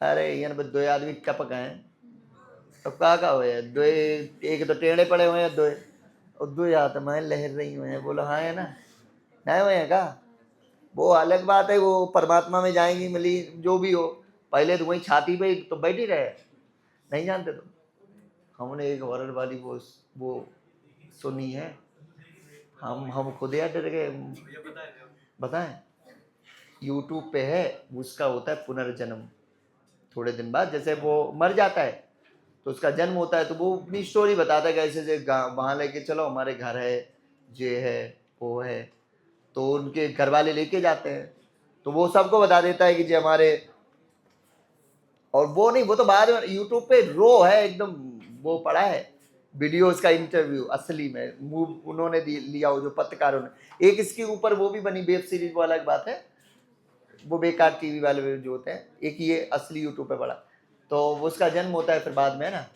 अरे यार दो आदमी टपक हैं तो का हुए दो, एक तो टेढ़े पड़े हुए हैं, दो और दो आत्माएं लहर रही हुए हैं, बोलो हाँ है ना, नहीं हुए हैं का? वो अलग बात है, वो परमात्मा में जाएंगी मिली जो भी हो, पहले तो वही छाती पे तो बैठी रहे, नहीं जानते तुम? हमने एक हॉरर वाली वो सुनी है, हम खुद यार डर गए। बताएं, यूट्यूब पे है, उसका होता है पुनर्जन्म, थोड़े दिन बाद जैसे वो मर जाता है तो उसका जन्म होता है, तो वो अपनी स्टोरी बताता है कैसे वहां लेके चलो, हमारे घर है, ये है वो है, तो उनके घर वाले लेके जाते हैं तो वो सबको बता देता है कि जी हमारे, और वो नहीं, वो तो बाद में यूट्यूब पे रो है एकदम, वो पड़ा है वीडियो उसका इंटरव्यू, असली में मूव उन्होंने लिया हो जो पत्रकारों ने, एक इसके ऊपर वो भी बनी वेब सीरीज, वो अलग बात है, वो बेकार टीवी वाले जो होते हैं, एक ये असली यूट्यूब पे पड़ा, तो उसका जन्म होता है फिर बाद में, है ना।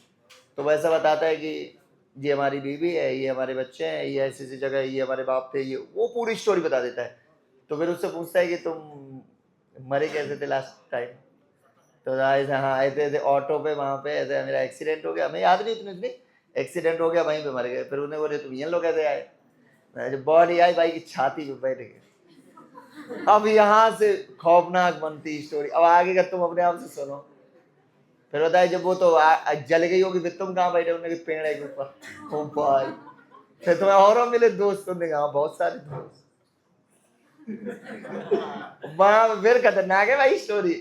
तो वैसा बताता है कि ये हमारी बीवी है, ये हमारे बच्चे हैं, ये ऐसी ऐसी जगह है, ये हमारे बाप थे, ये वो पूरी स्टोरी बता देता है। तो फिर उससे पूछता है कि तुम मरे कैसे थे लास्ट टाइम? तो हाँ आए थे ऑटो पे, वहाँ पे ऐसे मेरा एक्सीडेंट हो गया, हमें याद नहीं इतनी एक्सीडेंट हो गया, वहीं पे मर गए। फिर उन्हें बोले तुम ये लोग कैसे आए? जब बॉडी आई भाई की छाती पे बैठ गए। अब यहाँ से खौफनाक बनती स्टोरी, अब आगे का तुम अपने आप से सुनो। फिर बताया जब वो तो जल गई होगी, फिर तुम कहाँ बैठे? उन्होंने पेड़ है के ऊपर। ओ भाई, फिर तुम्हें और मिले दोस्त? तुमने कहा बहुत सारे दोस्त। वहां फिर खतरनाक है भाई स्टोरी।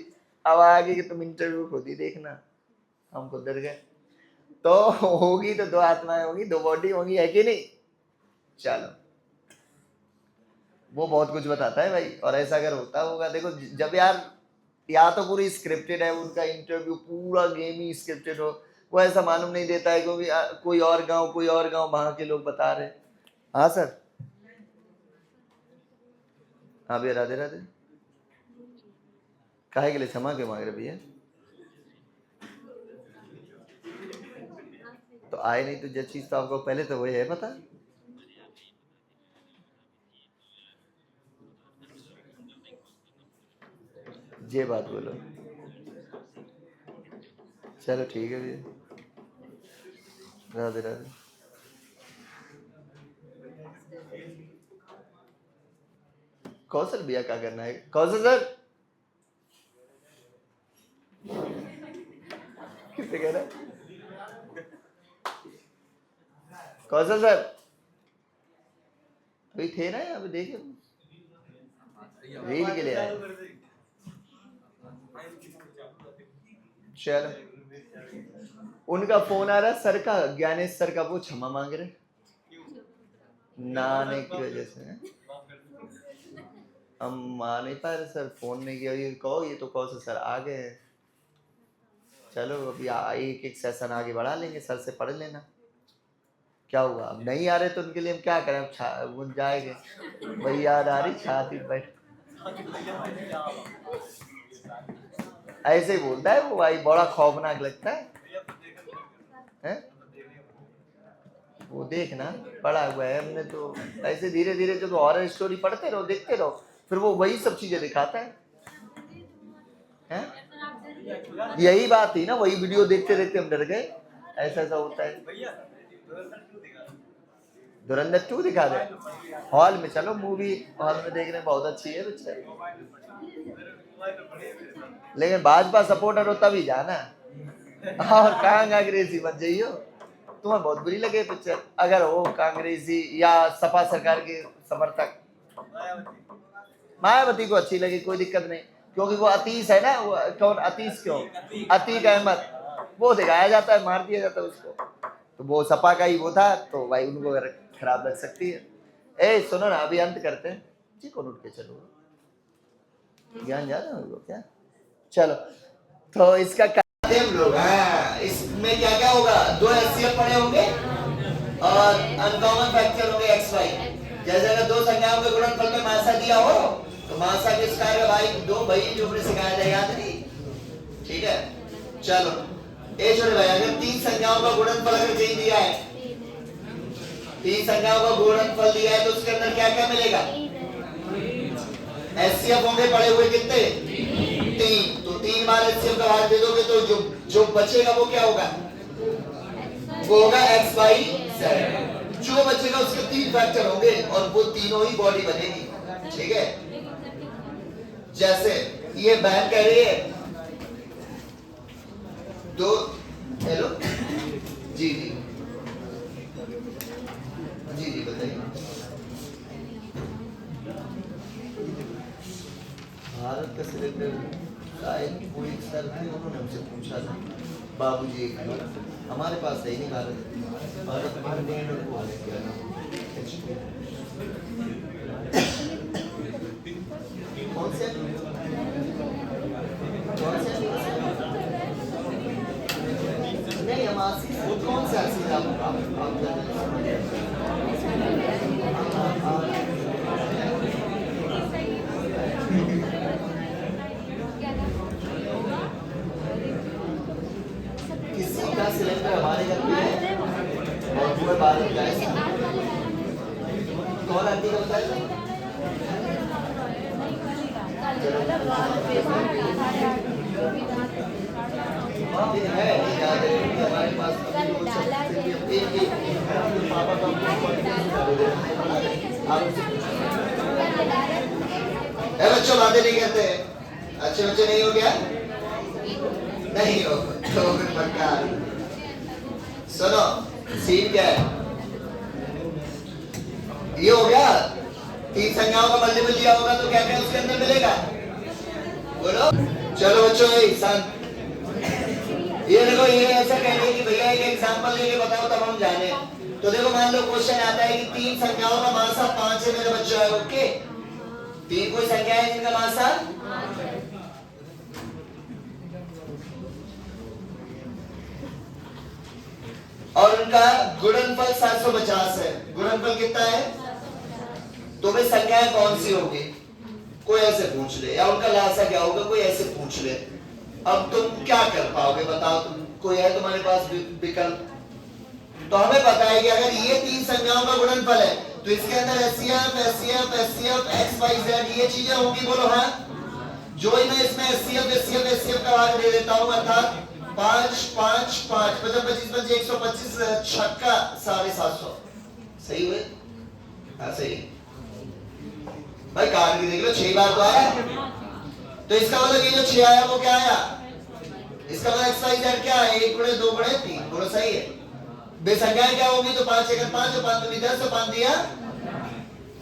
अब आगे कि तुम इंटरव्यू खुद ही देखना, हम खुद डर गए। तो होगी तो दो आत्माएं होगी, दो बॉडी होगी, है कि नहीं? चलो, वो बहुत कुछ बताता है भाई, और ऐसा अगर होता होगा, देखो जब यार या तो पूरी स्क्रिप्टेड है उनका इंटरव्यू, पूरा गेम ही स्क्रिप्टेड हो, वो ऐसा मालूम नहीं देता है क्योंकि कोई और गांव वहां के लोग बता रहे। हाँ सर, हाँ भैया राधे राधे। काहे के लिए क्षमा क्यों मांग रहे भैया? तो आए नहीं तो जो चीज तो आपको पहले तो वही है पता। ये बात बोलो, चलो ठीक है भैया, राधे राधे। कौशल भैया क्या करना है? कौशल सर किससे कह रहा है? कौशल सर अभी थे ना यहाँ पे, देखिए रील के लिए आए। चलो उनका फोन आ रहा है सर का, ज्ञानेश सर का, वो क्षमा मांग रहे ना आने की वजह से। हम आ नहीं पा रहे सर, फोन नहीं किया। ये कहो, ये तो कौशल सर आ गए हैं। चलो अभी एक एक सेशन आगे बढ़ा लेंगे, सर से पढ़ लेना क्या हुआ। अब नहीं आ रहे तो उनके लिए हम क्या करें, वो जाएंगे वही याद आ रही छाती बैठ। ऐसे ही बोलता है वो भाई, बड़ा खौफनाक लगता है? वो देखना पढ़ा हुआ है हमने तो। ऐसे धीरे धीरे जो हॉरर स्टोरी पढ़ते रहो, देखते रहो, फिर वो वही सब चीजें दिखाता है? यही बात थी ना, वही वीडियो देखते देखते हम डर गए। ऐसा ऐसा होता है। धुरंधर 2 दिखा दे हॉल में, चलो मूवी हॉल में देखने बहुत अच्छी है पिक्चर, लेकिन भाजपा सपोर्टर हो तभी जाना, और कांग्रेसी मत जाइयो, तुम्हें बहुत बुरी लगे पिक्चर अगर हो कांग्रेसी या सपा सरकार के समर्थक। मायावती को अच्छी लगी, कोई दिक्कत नहीं, क्योंकि वो अतीश है ना, वो कौन अतीश, क्यों अतीक अहमद, वो दिखाया जाता है, मार दिया जाता है उसको, तो वो सपा का ही वो था, तो भाई उनको खराब लग सकती है। ए सुनो ना, अभी अंत करते हैं जी, कौन उठ के चलो, ज्ञान ज्यादा हो क्या? चलो तो इसका हम लोग, हाँ इसमें क्या क्या होगा, 2 एचसीएफ पड़े होंगे और अनकॉमन फैक्टर होंगे एक्स वाई। जैसे अगर 2 संख्याओं के गुणनफल में मासा दिया हो तो मासा किसका है भाई? 2 भाई जो हमने सिखाया था, याद नहीं? ठीक है चलो ए छोटे भाई, अगर 3 संख्याओं का गुणनफल अगर कहीं दिया है, 3 संख्याओं का गुणनफल दिया है, तो उसके अंदर क्या क्या मिलेगा? एचसीएफ होंगे पड़े हुए कितने? 3। तो 3 बार एचसीएफ का भाग दे दोगे तो जो बचेगा वो क्या होगा? वो होगा एक्स वाई जेड। जो बचेगा उसके 3 फैक्टर होंगे और वो तीनों ही बॉडी बनेगी। ठीक है, जैसे ये बहन कह रही है 2, हेलो जी जी जी जी बताइए। भारत का सिलेंडर शायद कोई सर थे, उन्होंने हमसे पूछा था, बाबूजी एक हमारे पास है ही नहीं भारत कौन से नहीं, हम कौन सा किसी का सिलेंडर हमारे घर में है और पूरे भारत का है। कौन आंटी का बताया? है हमारे पास बच्चों बातें नहीं कहते, अच्छे बच्चे नहीं हो गया? नहीं हो तो फिर पक्का। सुनो सीन क्या है, ये हो गया 3 संख्याओं का मल्टीपल दिया होगा तो क्या क्या उसके अंदर मिलेगा? बोलो चलो बच्चों, ये देखो, ये ऐसा कहेंगे कि भैया एक एग्जांपल लेके बताओ तब हम जाने। तो देखो मान लो क्वेश्चन आता है कि 3 संख्याओं का मासा 5 है मेरे बच्चों है, ओके? 3 कोई संख्या है जिनका मासा और उनका गुणनफल 750 है। गुणनफल कितना है? तुम्हें संख्याएं कौन सी होगी? कोई ऐसे पूछ ले, या उनका लासा क्या होगा, कोई ऐसे पूछ ले। अब तुम क्या कर पाओगे बताओ? तुम कोई है तुम्हारे पास विकल्प? तो हमें पता है कि अगर ये तीन संख्याओं का गुणनफल है तो इसके अंदर HCF, HCF, HCF, X Y Z ये चीजें होंगी। बोलो हाँ। जो ही मैं इसमें एचसीएफ, एचसीएफ, एचसीएफ का भाग दे देता हूं, अर्थात 5 5 5 55 25 125 छक्का 750। सही हुए? हाँ सही भाई। काट के देख लो, 6 बार तो आया। तो इसका मतलब ये जो 6 आया वो क्या आया? इसका मतलब एक्स वाई जेड क्या है? 1 गुणे 2 गुणे 3। बोलो सही है। बेसंख्याएं क्या होगी? तो 5 1 5 और 5 2 10 तो 5 दिया,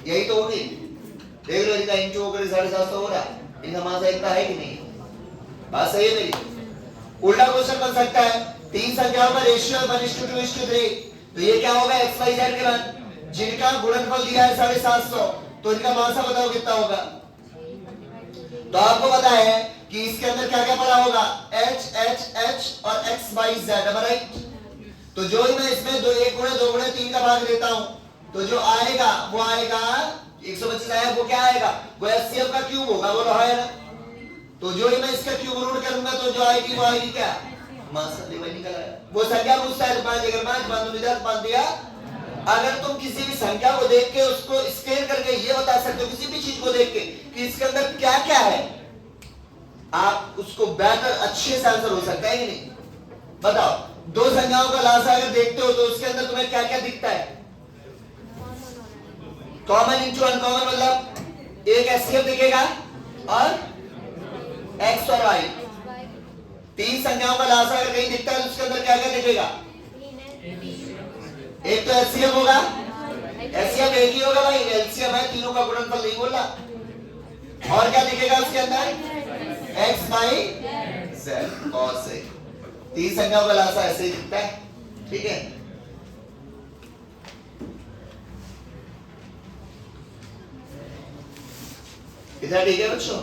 यही तो होगी। देख लो इनका इंटू होकर 750 हो रहा। इनका मासा इतना है कि नहीं? बात सही है मेरी? उल्टा क्वेश्चन बन सकता है, तीन संख्याओं का रेशियो 1:2:3। तो ये क्या होगा? एक्स वाई जेड के मान जिनका गुणनफल दिया है 750, तो इनका मासा बताओ कितना होगा? तो आपको पता है कि इसके अंदर क्या क्या पड़ा होगा? एच एच एच और एक्स वाई जेड, राइट? तो जो ही मैं इसमें 1 गुणे 2 गुणे 3 का भाग देता हूं, तो जो आएगा वो आएगा 125 आया, वो क्या आएगा? वो एचसीएफ का क्यूब होगा। बोलो हाँ है ना? तो जो ही मैं इसका क्यूब रूट करूंगा तो जो आएगी वो आएगी क्या? मासा। निकल आया। वो संख्या पूछता है 5 अगर 5 5 10 5 दिया। अगर तुम किसी भी संख्या को देख के उसको स्केल करके ये बता सकते हो, किसी भी चीज को देख के कि इसके अंदर क्या क्या है, आप उसको बेहतर अच्छे से आंसर हो सकता है कि नहीं? बताओ, दो संख्याओं का लासा अगर देखते हो तो उसके अंदर तुम्हें क्या क्या दिखता है? कॉमन इंटू अनकॉमन, मतलब एक एचसीएफ दिखेगा और एक्स और वाई। तीन संख्याओं का लासा अगर कहीं दिखता है तो उसके अंदर क्या क्या दिखेगा? एक तो एचसीएफ होगा, एचसीएफ एक ही होगा भाई, एलसीएम है, तीनों का गुणनफल नहीं बोला। और क्या दिखेगा उसके अंदर? X Y Z. बहुत सही। तीन संख्याओं का लासा ऐसे ही दिखता है, ठीक है? इतना ठीक है बच्चों?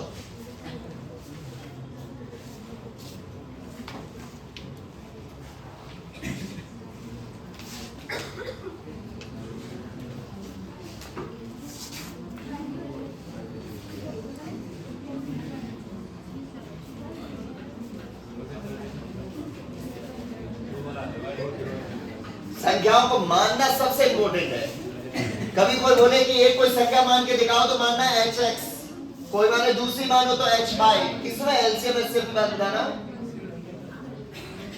संख्याओं को मानना सबसे इंपॉर्टेंट है। कभी कोई बोले कि एक कोई संख्या मान के दिखाओ तो मानना है एच एक्स, कोई माने दूसरी मानो तो एच बाई, किसमें एलसीएम एचसीएफ की बात बताना,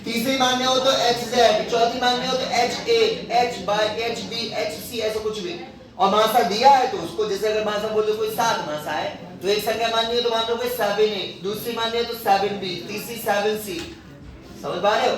तीसरी मानने हो तो एच जेड, चौथी मानने हो तो H A, H by, H B, H C, ऐसा कुछ भी। और मासा दिया है तो उसको, जैसे अगर मासा बोल दो कोई 7 मासा है तो एक संख्या माननी है तो मान लो कोई 7 ए, दूसरी माननी है तो 7 बी, तीसरी 7 सी। समझ पा रहे हो?